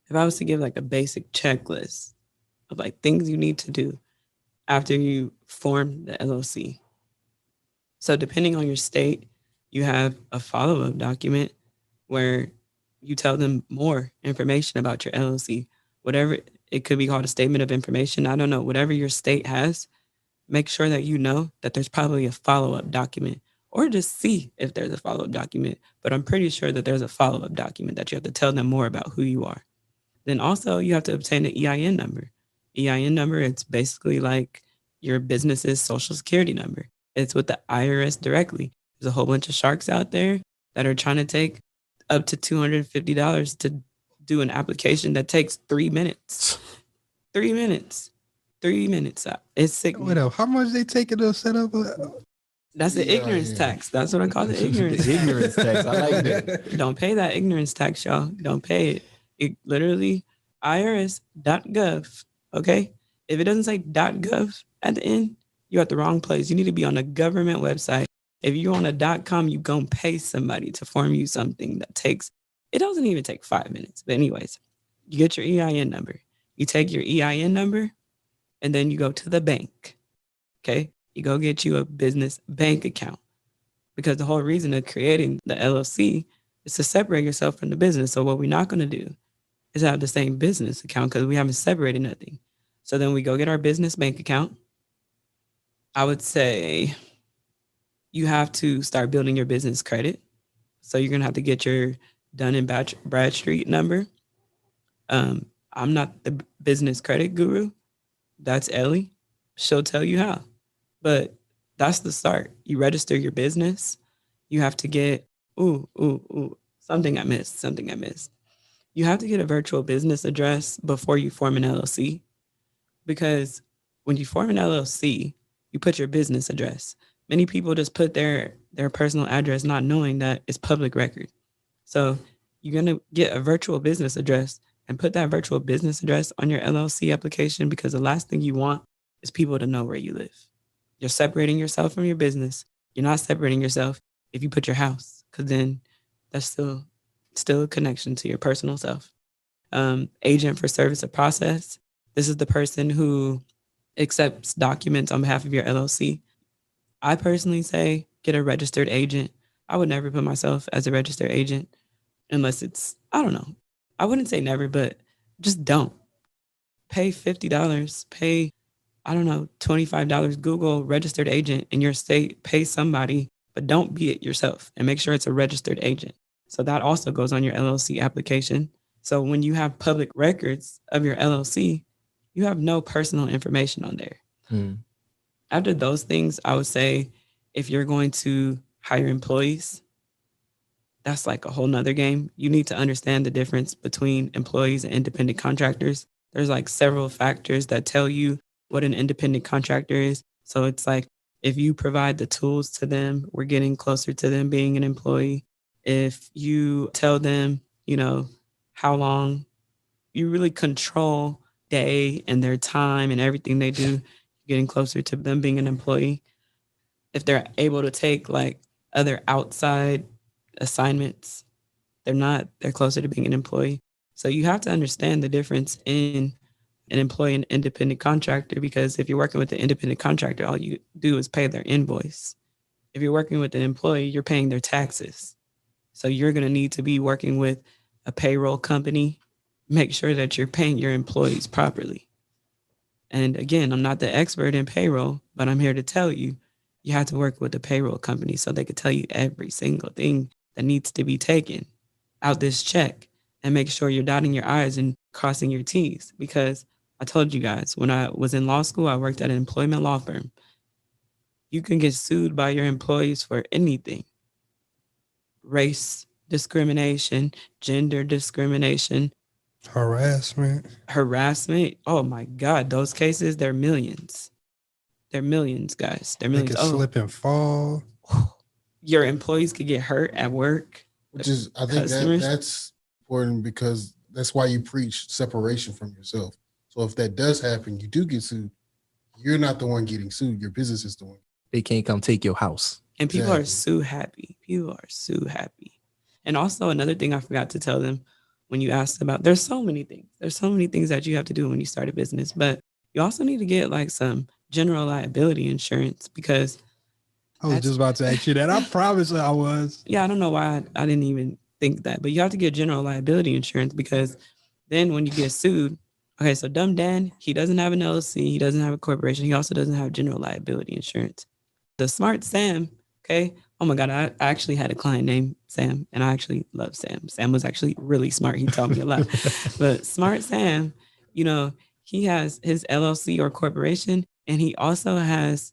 if I was to give like a basic checklist of like things you need to do after you form the LLC. So depending on your state, you have a follow-up document where you tell them more information about your LLC. Whatever, it could be called a statement of information. I don't know. Whatever your state has, make sure that you know that there's probably a follow-up document, or just see if there's a follow-up document. But I'm pretty sure that there's a follow-up document that you have to tell them more about who you are. Then also you have to obtain an EIN number. EIN number, it's basically like your business's social security number. It's with the IRS directly. There's a whole bunch of sharks out there that are trying to take up to $250 to do an application that takes 3 minutes. 3 minutes. 3 minutes. It's sick. How much they taking to set up That's the ignorance tax. That's what I call the ignorance tax. Ignorance tax. I like that. Don't pay that ignorance tax, y'all. Don't pay it. It literally irs.gov. Okay? If it doesn't say .gov at the end, you're at the wrong place. You need to be on a government website. If you're on a .com, you're going to pay somebody to form you something that takes, it doesn't even take 5 minutes. But anyways, you get your EIN number. You take your EIN number, and then you go to the bank. Okay? You go get you a business bank account, because the whole reason of creating the LLC is to separate yourself from the business. So what we're not going to do is have the same business account, because we haven't separated nothing. So then we go get our business bank account. I would say you have to start building your business credit. So you're going to have to get your Dun and Bradstreet number. I'm not the business credit guru. That's Ellie. She'll tell you how. But that's the start. You register your business. You have to get, something I missed. You have to get a virtual business address before you form an LLC. Because when you form an LLC, you put your business address. Many people just put their personal address, not knowing that it's public record. So you're going to get a virtual business address and put that virtual business address on your LLC application, because the last thing you want is people to know where you live. You're separating yourself from your business. You're not separating yourself if you put your house, because then that's still a connection to your personal self. Agent for service or process. This is the person who accepts documents on behalf of your LLC. I personally say get a registered agent. I would never put myself as a registered agent unless it's, I don't know. I wouldn't say never, but just don't. Pay $50, pay, I don't know, $25, Google registered agent in your state, pay somebody, but don't be it yourself, and make sure it's a registered agent. So that also goes on your LLC application. So when you have public records of your LLC, you have no personal information on there. After those things, I would say if you're going to hire employees, that's like a whole nother game. You need to understand the difference between employees and independent contractors. There's like several factors that tell you what an independent contractor is. So it's like, if you provide the tools to them, we're getting closer to them being an employee. If you tell them, how long, you really control day and their time and everything they do, getting closer to them being an employee. If they're able to take like other outside assignments, they're closer to being an employee. So you have to understand the difference in an employee and independent contractor, because if you're working with an independent contractor, all you do is pay their invoice. If you're working with an employee, you're paying their taxes. So you're going to need to be working with a payroll company. Make sure that you're paying your employees properly. And again, I'm not the expert in payroll, but I'm here to tell you, you have to work with a payroll company so they can tell you every single thing that needs to be taken out this check, and make sure you're dotting your I's and crossing your T's. Because I told you guys, when I was in law school, I worked at an employment law firm. You can get sued by your employees for anything. Race discrimination, gender discrimination, harassment. Oh my God, those cases, they're millions. They're millions, guys. They're millions. They could slip and fall. Your employees could get hurt at work. Which is, I think that's important, because that's why you preach separation from yourself. So if that does happen, you do get sued, you're not the one getting sued. Your business is the one. They can't come take your house. And people are so happy. And also another thing I forgot to tell them when you asked about, there's so many things. There's so many things that you have to do when you start a business, but you also need to get like some general liability insurance because I was just about to ask you that. I promise I was. Yeah, I don't know why I didn't even think that, but you have to get general liability insurance because then when you get sued, okay, so Dumb Dan, he doesn't have an LLC, he doesn't have a corporation, he also doesn't have general liability insurance. The Smart Sam, okay, oh my God, I actually had a client named Sam, and I actually love Sam. Sam was actually really smart. He taught me a lot. But Smart Sam, you know, he has his LLC or corporation, and he also has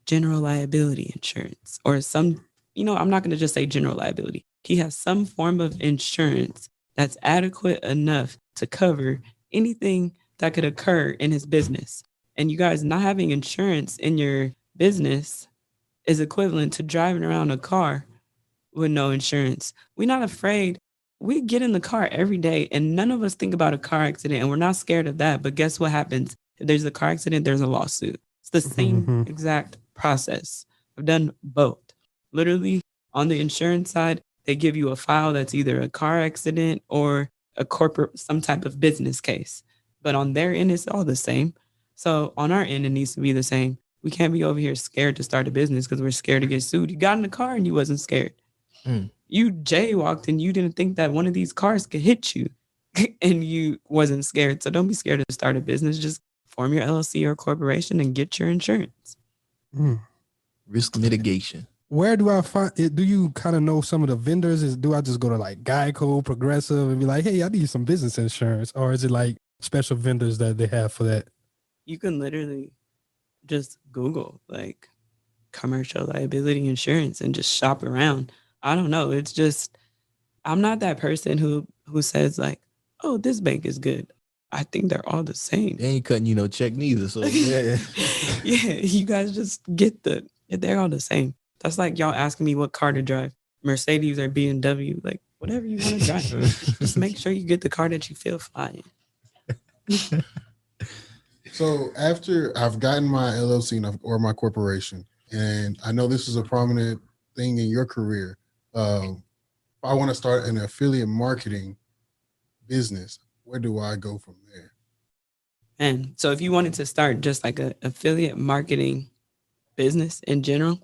general liability insurance or some, you know, I'm not going to just say general liability. He has some form of insurance that's adequate enough to cover anything that could occur in his business. And you guys not having insurance in your business is equivalent to driving around a car with no insurance. We're not afraid. We get in the car every day and none of us think about a car accident and we're not scared of that. But guess what happens? If there's a car accident, there's a lawsuit. It's the same exact process. I've done both. Literally on the insurance side, they give you a file that's either a car accident or a corporate, some type of business case. But on their end, it's all the same. So on our end, it needs to be the same. We can't be over here scared to start a business because we're scared to get sued. You got in the car and you wasn't scared. You jaywalked and you didn't think that one of these cars could hit you and you wasn't scared. So don't be scared to start a business. Just form your LLC or corporation and get your insurance. Risk mitigation. Where do I find it? Do you kind of know some of the vendors? Do I just go to like Geico, Progressive and be like, hey, I need some business insurance? Or is it like special vendors that they have for that? You can literally just Google like commercial liability insurance and just shop around. I don't know. It's just, I'm not that person who says like, oh, this bank is good. I think they're all the same. They ain't cutting you no check neither. So yeah, you guys just they're all the same. That's like y'all asking me what car to drive, Mercedes or BMW, like whatever you want to drive. Just make sure you get the car that you feel fly in. So after I've gotten my LLC or my corporation, and I know this is a prominent thing in your career, if I want to start an affiliate marketing business, where do I go from there? And so if you wanted to start just like an affiliate marketing business in general,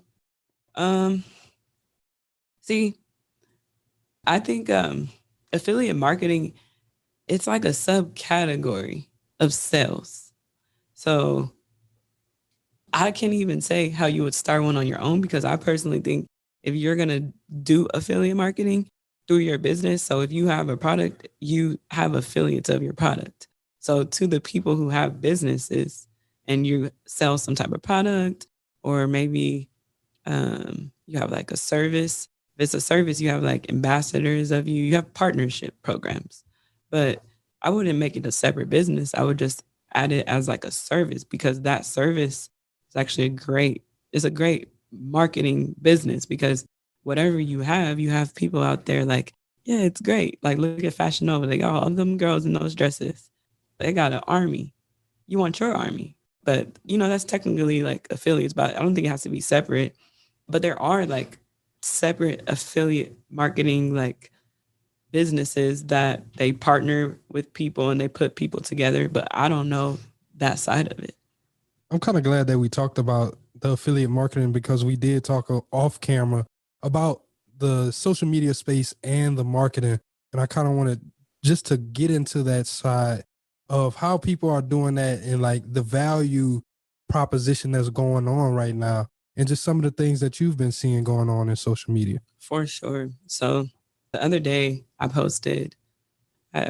see, I think affiliate marketing, it's like a subcategory of sales. So I can't even say how you would start one on your own because I personally think if you're going to do affiliate marketing through your business, so if you have a product, you have affiliates of your product. So to the people who have businesses and you sell some type of product, or maybe you have like a service. If it's a service, you have like ambassadors of you. You have partnership programs. But I wouldn't make it a separate business. I would just add it as like a service because that service is actually a great marketing business because whatever you have people out there like, yeah, it's great. Like look at Fashion Nova. They got all of them girls in those dresses. They got an army. You want your army. But, you know, that's technically like affiliates, but I don't think it has to be separate. But there are like separate affiliate marketing like businesses that they partner with people and they put people together. But I don't know that side of it. I'm kind of glad that we talked about the affiliate marketing because we did talk off camera about the social media space and the marketing. And I kind of wanted just to get into that side of how people are doing that and like the value proposition that's going on right now and just some of the things that you've been seeing going on in social media. For sure. So the other day I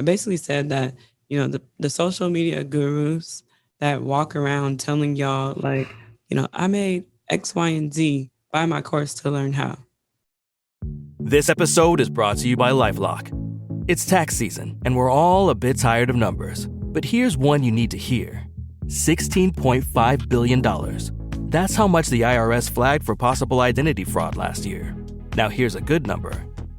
basically said that, you know, the social media gurus that walk around telling y'all like, you know, I made X, Y, and Z, buy my course to learn how. This episode is brought to you by LifeLock. It's tax season, and we're all a bit tired of numbers. But here's one you need to hear. $16.5 billion. That's how much the IRS flagged for possible identity fraud last year. Now here's a good number.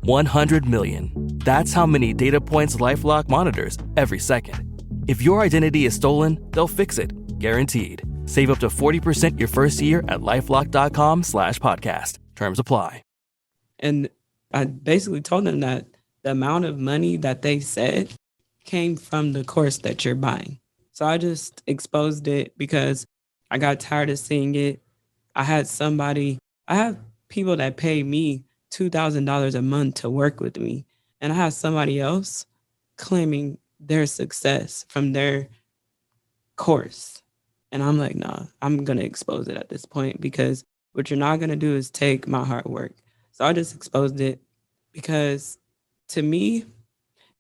100 million. That's how many data points LifeLock monitors every second. If your identity is stolen, they'll fix it. Guaranteed. Save up to 40% your first year at LifeLock.com/podcast. Terms apply. And I basically told them that the amount of money that they said came from the course that you're buying. So I just exposed it because I got tired of seeing it. I have people that pay me $2,000 a month to work with me. And I have somebody else claiming their success from their course. And I'm like, nah, I'm going to expose it at this point, because what you're not going to do is take my hard work. So I just exposed it, because to me,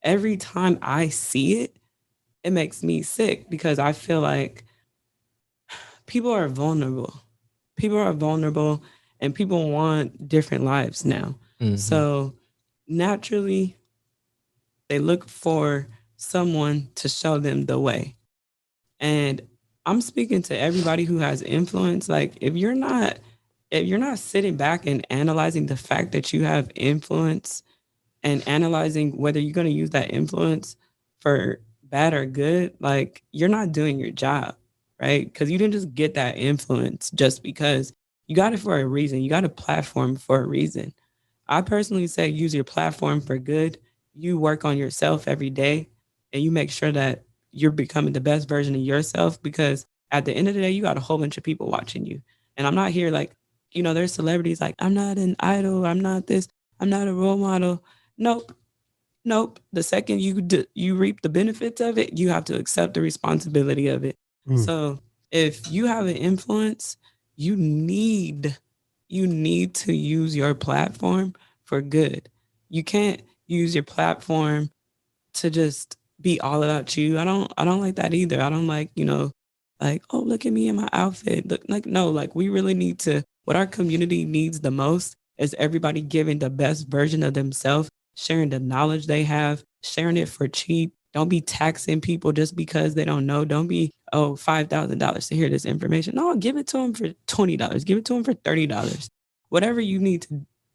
every time I see it, it makes me sick, because I feel like people are vulnerable. People are vulnerable and people want different lives now. Mhm. So naturally, they look for someone to show them the way. And I'm speaking to everybody who has influence. Like, if you're not sitting back and analyzing the fact that you have influence and analyzing whether you're going to use that influence for bad or good, like, you're not doing your job, right? Because you didn't just get that influence just because. You got it for a reason. You got a platform for a reason. I personally say use your platform for good. You work on yourself every day and you make sure that you're becoming the best version of yourself, because at the end of the day, you got a whole bunch of people watching you. And I'm not here like, there's celebrities like, I'm not an idol. I'm not this. I'm not a role model. Nope. The second you reap the benefits of it, you have to accept the responsibility of it. So if you have an influence, you need to use your platform for good. You can't use your platform to just be all about you. I don't like that either. I don't like, like, oh, look at me in my outfit. Look, like, no, like, we really need to, what our community needs the most is everybody giving the best version of themselves, sharing the knowledge they have, sharing it for cheap. Don't be taxing people just because they don't know. Don't be, $5,000 to hear this information. No, give it to them for $20. Give it to them for $30. Whatever you need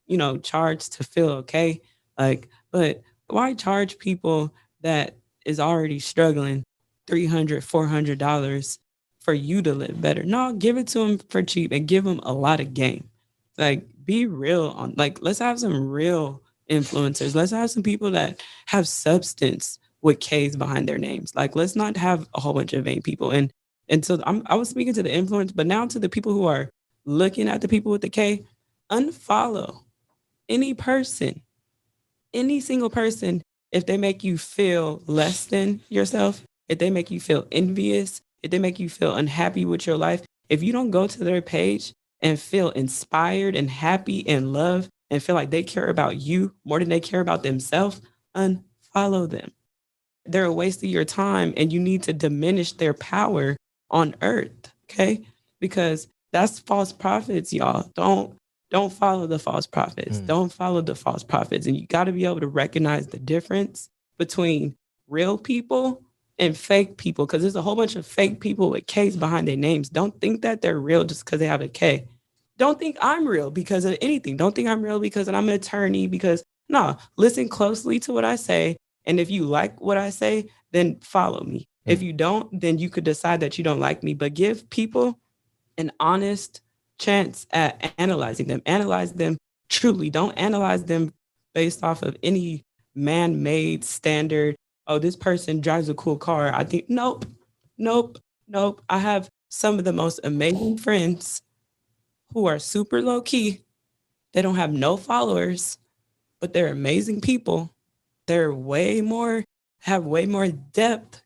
to, charge to feel okay. Like, but why charge people that is already struggling $300, $400 for you to live better? No, give it to them for cheap and give them a lot of game. Like, be real let's have some real influencers. Let's have some people that have substance with K's behind their names. Like, let's not have a whole bunch of vain people. And so I was speaking to the influence, but now to the people who are looking at the people with the K, unfollow any single person, if they make you feel less than yourself, if they make you feel envious, if they make you feel unhappy with your life. If you don't go to their page and feel inspired and happy and love and feel like they care about you more than they care about themselves, unfollow them. They're a waste of your time, and you need to diminish their power on earth, okay? Because that's false prophets, y'all. Don't follow the false prophets. Don't follow the false prophets. And you got to be able to recognize the difference between real people and fake people, because there's a whole bunch of fake people with K's behind their names. Don't think that they're real just because they have a K. Don't think I'm real because of anything. Don't think I'm real because I'm an attorney, because no, listen closely to what I say. And if you like what I say, then follow me. If you don't, then you could decide that you don't like me. But give people an honest chance at analyzing them. Analyze them truly. Don't analyze them based off of any man-made standard. Oh, this person drives a cool car. I think, nope. I have some of the most amazing friends who are super low-key. They don't have no followers, but they're amazing people. They're have way more depth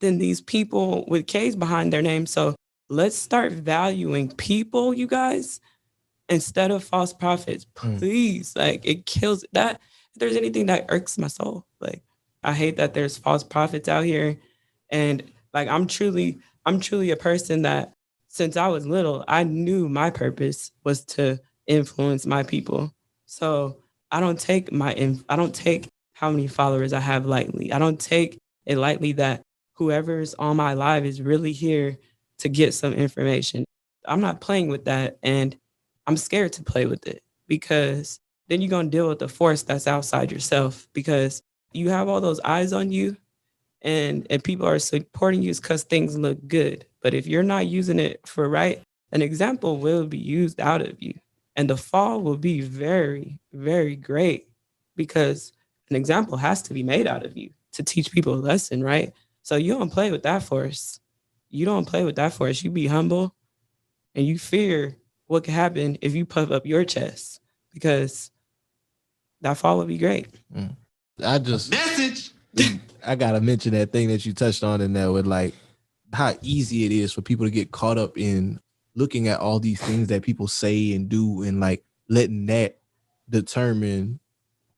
than these people with K's behind their name. So let's start valuing people, you guys, instead of false prophets. Please. Like, it kills that. If there's anything that irks my soul, like, I hate that there's false prophets out here. And like, I'm truly a person that since I was little, I knew my purpose was to influence my people. So I don't take how many followers I have lightly. I don't take it lightly that whoever's on my live is really here to get some information. I'm not playing with that, and I'm scared to play with it, because then you're going to deal with the force that's outside yourself, because you have all those eyes on you and people are supporting you because things look good. But if you're not using it for right, an example will be used out of you, and the fall will be very, very great, because an example has to be made out of you to teach people a lesson, right? So you don't play with that force. you don't play with that force. You be humble and you fear what could happen if you puff up your chest, because that fall would be great. I gotta mention that thing that you touched on in there with like how easy it is for people to get caught up in looking at all these things that people say and do and like letting that determine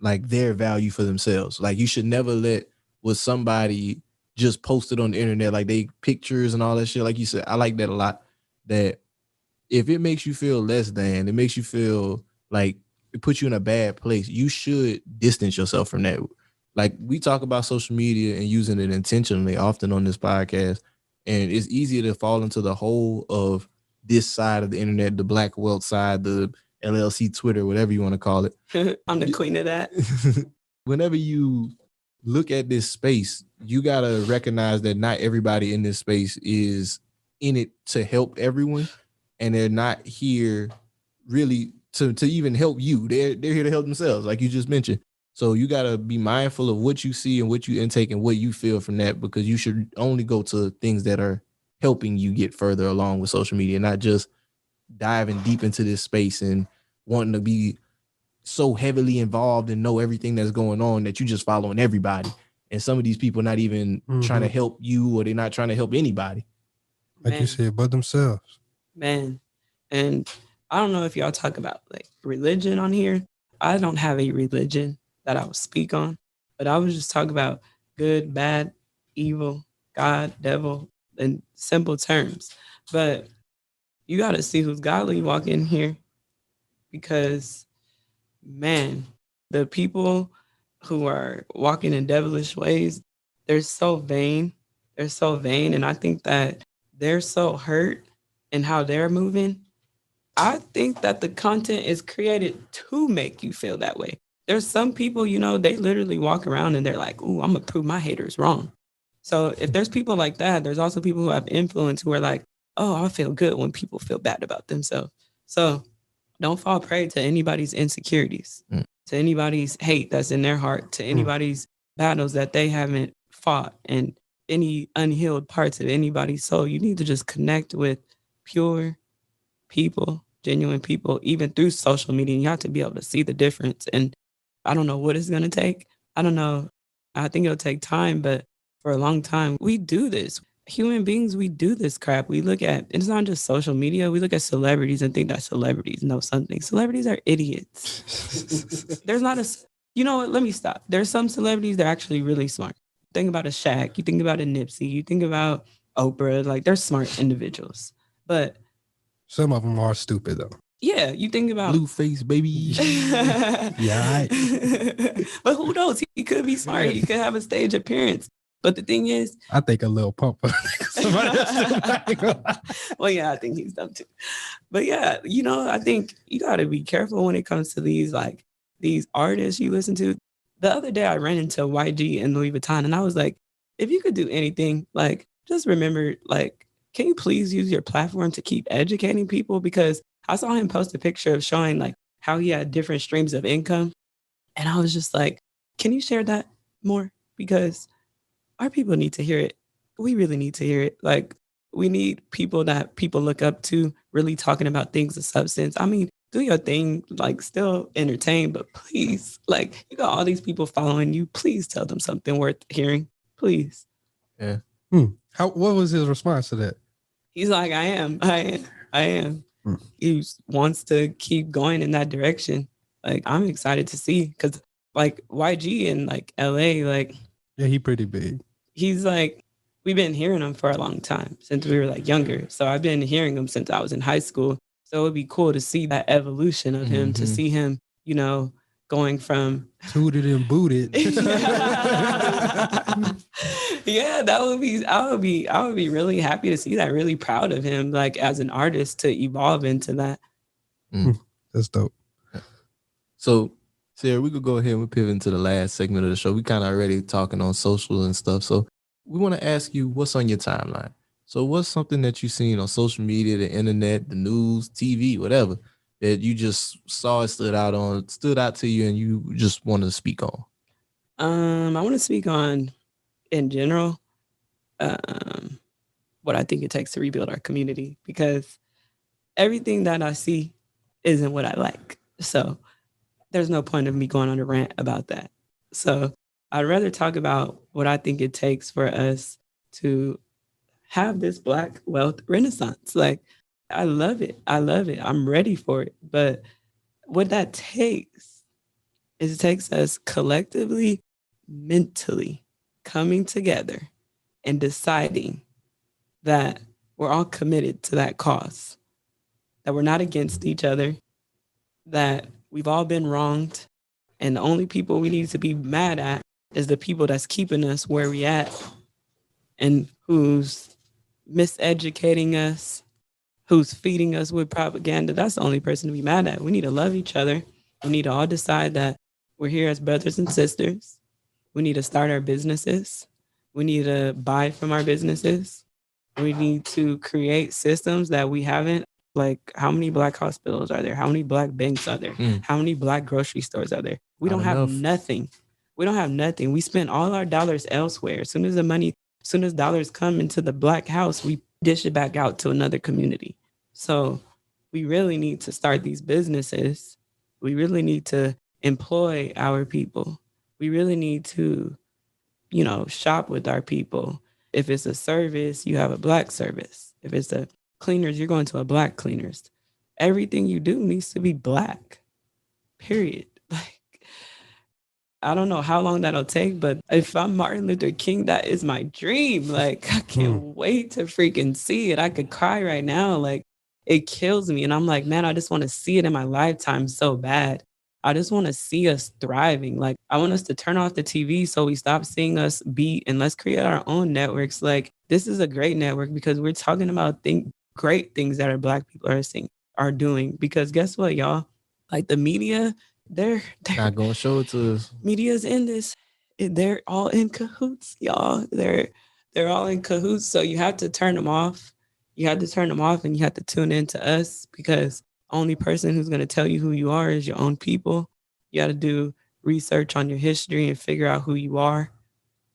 like their value for themselves. Like you should never let what somebody just posted on the internet, like they pictures and all that shit. Like you said, I like that a lot. That if it makes you feel less than, it makes you feel like it puts you in a bad place, you should distance yourself from that. Like we talk about social media and using it intentionally often on this podcast. And it's easier to fall into the hole of this side of the internet, the black wealth side, the LLC Twitter, whatever you want to call it. I'm the queen of that. Whenever you look at this space, you got to recognize that not everybody in this space is in it to help everyone. And they're not here really to even help you. They're here to help themselves, like you just mentioned. So you got to be mindful of what you see and what you intake and what you feel from that, because you should only go to things that are helping you get further along with social media, not just diving deep into this space and wanting to be so heavily involved and know everything that's going on that you just following everybody. And some of these people not even trying to help you, or they're not trying to help anybody. Like you said, but themselves. Man. And I don't know if y'all talk about like religion on here. I don't have a religion that I will speak on, but I was just talking about good, bad, evil, God, devil, in simple terms. But you got to see who's godly walk in here, because, man, the people who are walking in devilish ways, they're so vain. They're so vain. And I think that they're so hurt in how they're moving. I think that the content is created to make you feel that way. There's some people, you know, they literally walk around and they're like, ooh, I'm going to prove my haters wrong. So if there's people like that, there's also people who have influence who are like, oh, I feel good when people feel bad about themselves. So don't fall prey to anybody's insecurities, to anybody's hate that's in their heart, to anybody's battles that they haven't fought, and any unhealed parts of anybody's soul. You need to just connect with pure people, genuine people, even through social media. You have to be able to see the difference. And I don't know what it's going to take. I don't know. I think it'll take time, but for a long time, we do this. Human beings, we do this crap. We look at, it's not just social media. We look at celebrities and think that celebrities know something. Celebrities are idiots. There's not a, you know what? Let me stop. There's some celebrities that are actually really smart. Think about a Shaq. You think about a Nipsey. You think about Oprah. Like, they're smart individuals. But some of them are stupid, though. Yeah, you think about Blueface, baby. Yeah. But who knows? He could be smart. He could have a stage appearance. But the thing is, I think a little pump. Well, yeah, I think he's dumb too. But yeah, you know, I think you got to be careful when it comes to these artists you listen to. The other day I ran into YG and Louis Vuitton, and I was like, if you could do anything, like, just remember, like, can you please use your platform to keep educating people? Because I saw him post a picture of showing like how he had different streams of income. And I was just like, can you share that more? Because our people need to hear it. We really need to hear it. Like, we need people that people look up to really talking about things of substance. I mean, do your thing, like, still entertain, but please, like, you got all these people following you. Please tell them something worth hearing. Please. Yeah. What was his response to that? He's like, I am. He wants to keep going in that direction. Like, I'm excited to see, because like YG in like LA, like, yeah, he pretty big. He's like, we've been hearing him for a long time, since we were like younger. So I've been hearing him since I was in high school. So it'd be cool to see that evolution of him, to see him, you know, going from tooted and booted. Yeah, I would be really happy to see that, really proud of him, like, as an artist, to evolve into that. That's dope. So, Sarah, we could go ahead and we pivot into the last segment of the show. We kind of already talking on social and stuff. So we want to ask you, what's on your timeline? So what's something that you've seen on social media, the internet, the news, TV, whatever, that you just saw it stood out to you and you just wanted to speak on? I want to speak on, in general, what I think it takes to rebuild our community, because everything that I see isn't what I like. So there's no point of me going on a rant about that. So I'd rather talk about what I think it takes for us to have this Black wealth renaissance. Like, I love it. I love it. I'm ready for it. But what that takes is it takes us collectively, mentally coming together and deciding that we're all committed to that cause, that we're not against each other, that we've all been wronged, and the only people we need to be mad at is the people that's keeping us where we at and who's miseducating us, who's feeding us with propaganda. That's the only person to be mad at. We need to love each other. We need to all decide that we're here as brothers and sisters. We need to start our businesses. We need to buy from our businesses. We need to create systems that we haven't. Like, how many Black hospitals are there? How many Black banks are there? How many Black grocery stores are there? We don't have nothing. We don't have nothing. We spend all our dollars elsewhere. As soon as dollars come into the Black house, we dish it back out to another community. So we really need to start these businesses. We really need to employ our people. We really need to, shop with our people. If it's a service, you have a Black service. If it's a cleaners, you're going to a Black cleaners. Everything you do needs to be Black, period. Like, I don't know how long that'll take, but if I'm Martin Luther King, that is my dream. Like, I can't wait to freaking see it. I could cry right now. Like, it kills me. And I'm like, man, I just want to see it in my lifetime so bad. I just want to see us thriving. Like, I want us to turn off the TV so we stop seeing us beat, and let's create our own networks. Like, this is a great network because we're talking about great things that our Black people are doing. Because guess what, y'all? Like, the media, they're not gonna show it to us. Media's in this. They're all in cahoots, y'all. They're all in cahoots. So you have to turn them off. You have to turn them off, and you have to tune in to us, because only person who's going to tell you who you are is your own people. You got to do research on your history and figure out who you are.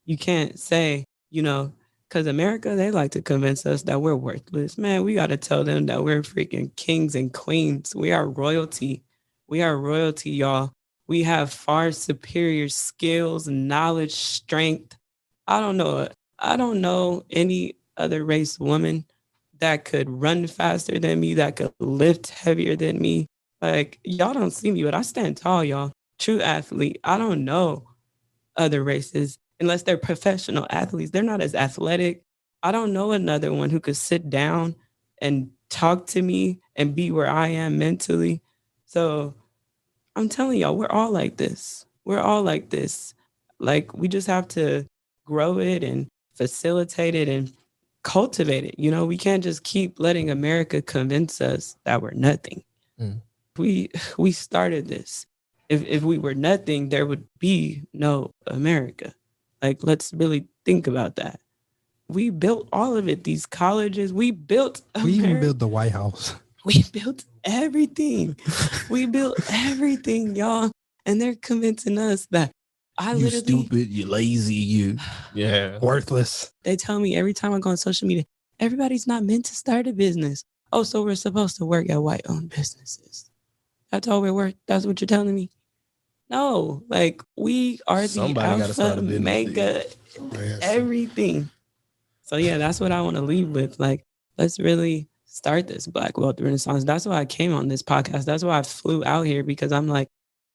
You can't say, because America, they like to convince us that we're worthless. Man, we got to tell them that we're freaking kings and queens. We are royalty. We are royalty, y'all. We have far superior skills, knowledge, strength. I don't know any other race woman that could run faster than me, that could lift heavier than me. Like, y'all don't see me, but I stand tall, y'all. True athlete. I don't know other races unless they're professional athletes. They're not as athletic. I don't know another one who could sit down and talk to me and be where I am mentally. So I'm telling y'all, we're all like this. We're all like this. Like, we just have to grow it and facilitate it and cultivate it. We can't just keep letting America convince us that we're nothing. We started this. If we were nothing, there would be no America. Like, let's really think about that. We built all of it. These colleges, we built America. We even built the White House. We built everything. We built everything, y'all. And they're convincing us that you stupid, you lazy, worthless. They tell me every time I go on social media, everybody's not meant to start a business. Oh, so we're supposed to work at white-owned businesses. That's all we work. That's what you're telling me? No, like, we are the alpha, omega, everything. So yeah, that's what I want to leave with. Like, let's really start this Black Wealth Renaissance. That's why I came on this podcast. That's why I flew out here, because I'm like,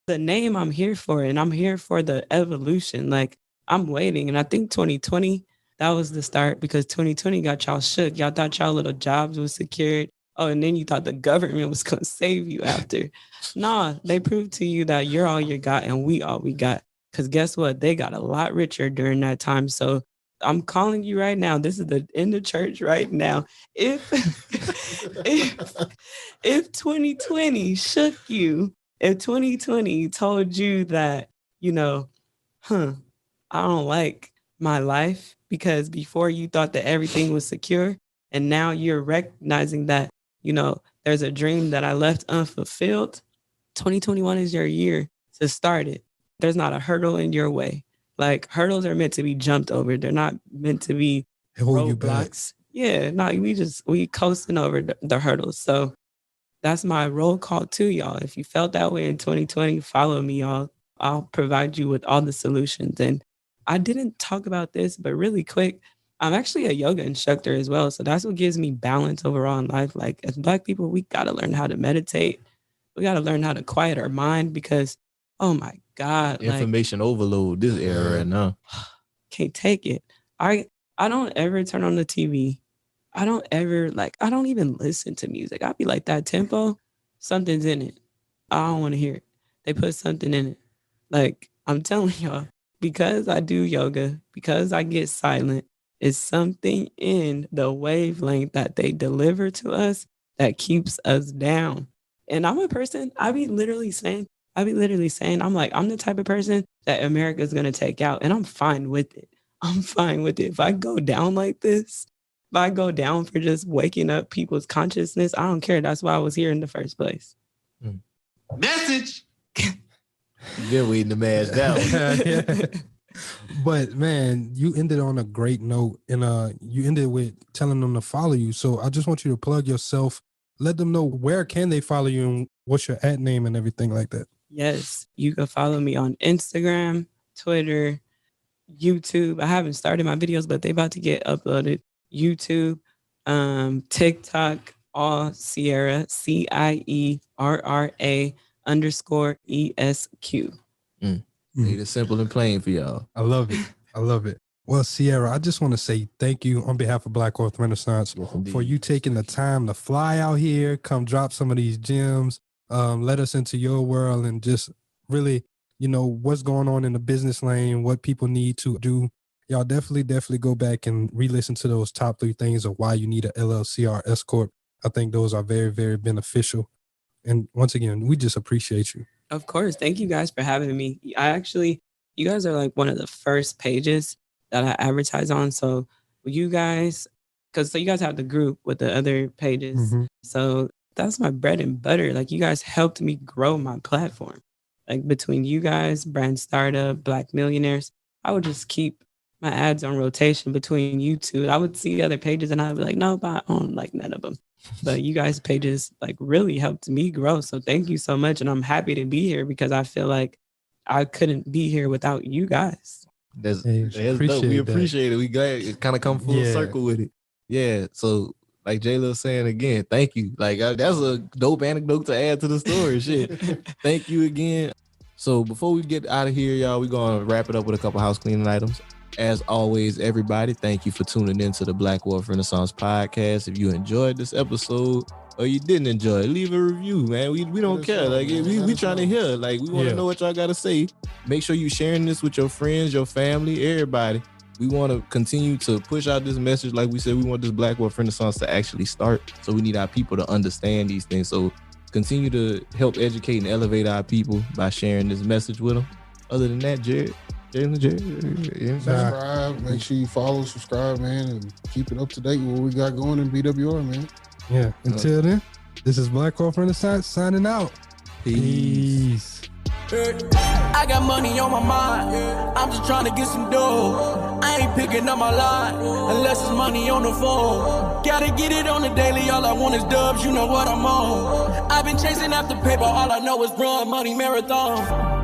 the name I'm here for, and I'm here for the evolution. Like, I'm waiting. And I think 2020, that was the start, because 2020 got y'all shook. Y'all thought y'all little jobs was secured. Oh, and then you thought the government was going to save you after. Nah, they proved to you that you're all you got and we all we got. Because guess what? They got a lot richer during that time. So I'm calling you right now. This is in the church right now. If 2020 shook you, if 2020 told you that, I don't like my life, because before you thought that everything was secure, and now you're recognizing that, there's a dream that I left unfulfilled. 2021 is your year to start it. There's not a hurdle in your way. Like, hurdles are meant to be jumped over. They're not meant to be roadblocks. Yeah, no, we coasting over the hurdles. So that's my roll call to y'all. If you felt that way in 2020, follow me, y'all. I'll provide you with all the solutions. And I didn't talk about this, but really quick, I'm actually a yoga instructor as well. So that's what gives me balance overall in life. Like as Black people, we got to learn how to meditate. We got to learn how to quiet our mind because, oh my God. Information overload this era right now. Can't take it. I don't ever turn on the TV. I don't even listen to music. I'll be like, that tempo, something's in it. I don't want to hear it. They put something in it. Like, I'm telling y'all, because I do yoga, because I get silent, it's something in the wavelength that they deliver to us that keeps us down. And I'm a person, I be literally saying, I'm the type of person that America's going to take out, and I'm fine with it. I'm fine with it. If I go down like this, if I go down for just waking up people's consciousness, I don't care. That's why I was here in the first place. Message. You're waiting to mash down. Yeah. But man, you ended on a great note, and you ended with telling them to follow you. So I just want you to plug yourself. Let them know where can they follow you and what's your ad name and everything like that. Yes, you can follow me on Instagram, Twitter, YouTube. I haven't started my videos, but they about to get uploaded. YouTube, TikTok, all Cierra, CIERRA_ESQ. Made it simple and plain for y'all. I love it. I love it. Well, Cierra, I just want to say thank you on behalf of Black Wealth Renaissance for you taking the time to fly out here, come drop some of these gems, let us into your world and just really, what's going on in the business lane, what people need to do. Y'all definitely go back and re-listen to those top 3 things of why you need an LLC or S Corp. I think those are very, very beneficial. And once again, we just appreciate you. Of course. Thank you guys for having me. You guys are like one of the first pages that I advertise on. So you guys have the group with the other pages. Mm-hmm. So that's my bread and butter. Like you guys helped me grow my platform. Like between you guys, Brand Startup, Black Millionaires, I would just keep my ads on rotation between you two. I would see other pages and I'd be like, no, but I own like none of them. But you guys' pages like really helped me grow. So thank you so much. And I'm happy to be here because I feel like I couldn't be here without you guys. That's dope. We appreciate it. We glad it kind of come full circle with it. Yeah. So like Jalen was saying again, thank you. Like that's a dope anecdote to add to the story. Shit. Thank you again. So before we get out of here, y'all, we're going to wrap it up with a couple house cleaning items. As always, everybody, thank you for tuning in to the Black Wealth Renaissance podcast. If you enjoyed this episode or you didn't enjoy it, leave a review, man. We don't care. Like we trying to hear. Like we want to know what y'all got to say. Make sure you sharing this with your friends, your family, everybody. We want to continue to push out this message. Like we said, we want this Black Wealth Renaissance to actually start. So we need our people to understand these things. So continue to help educate and elevate our people by sharing this message with them. Other than that, Jared. Subscribe, make sure you follow, subscribe, man, and keep it up to date with what we got going in BWR, man. Yeah. Until then, this is Black Wealth Renaissance signing out. Peace. I got money on my mind. I'm just trying to get some dough. I ain't picking up my line unless it's money on the phone. Gotta get it on the daily. All I want is dubs. You know what I'm on. I've been chasing after paper. All I know is run money marathon.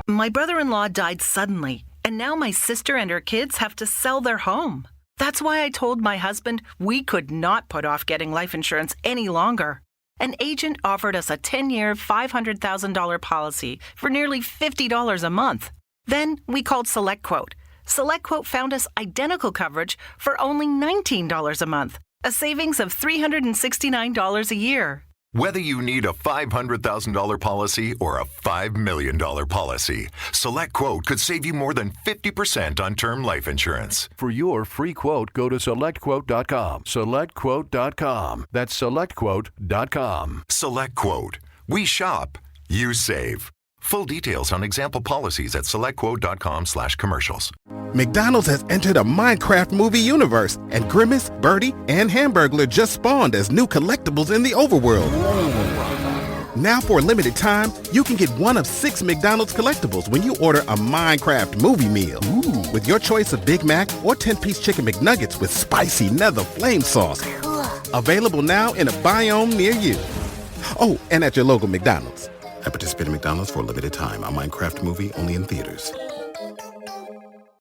My brother-in-law died suddenly, and now my sister and her kids have to sell their home. That's why I told my husband we could not put off getting life insurance any longer. An agent offered us a 10-year, $500,000 policy for nearly $50 a month. Then we called SelectQuote. SelectQuote found us identical coverage for only $19 a month, a savings of $369 a year. Whether you need a $500,000 policy or a $5 million policy, SelectQuote could save you more than 50% on term life insurance. For your free quote, go to SelectQuote.com. SelectQuote.com. That's SelectQuote.com. SelectQuote. We shop, you save. Full details on example policies at SelectQuote.com/commercials. McDonald's has entered a Minecraft movie universe, and Grimace, Birdie, and Hamburglar just spawned as new collectibles in the overworld. Now for a limited time, you can get one of 6 McDonald's collectibles when you order a Minecraft movie meal. Ooh. With your choice of Big Mac or 10-piece chicken McNuggets with spicy nether flame sauce. Available now in a biome near you. Oh, and at your local McDonald's. I participate in McDonald's for a limited time. A Minecraft movie only in theaters.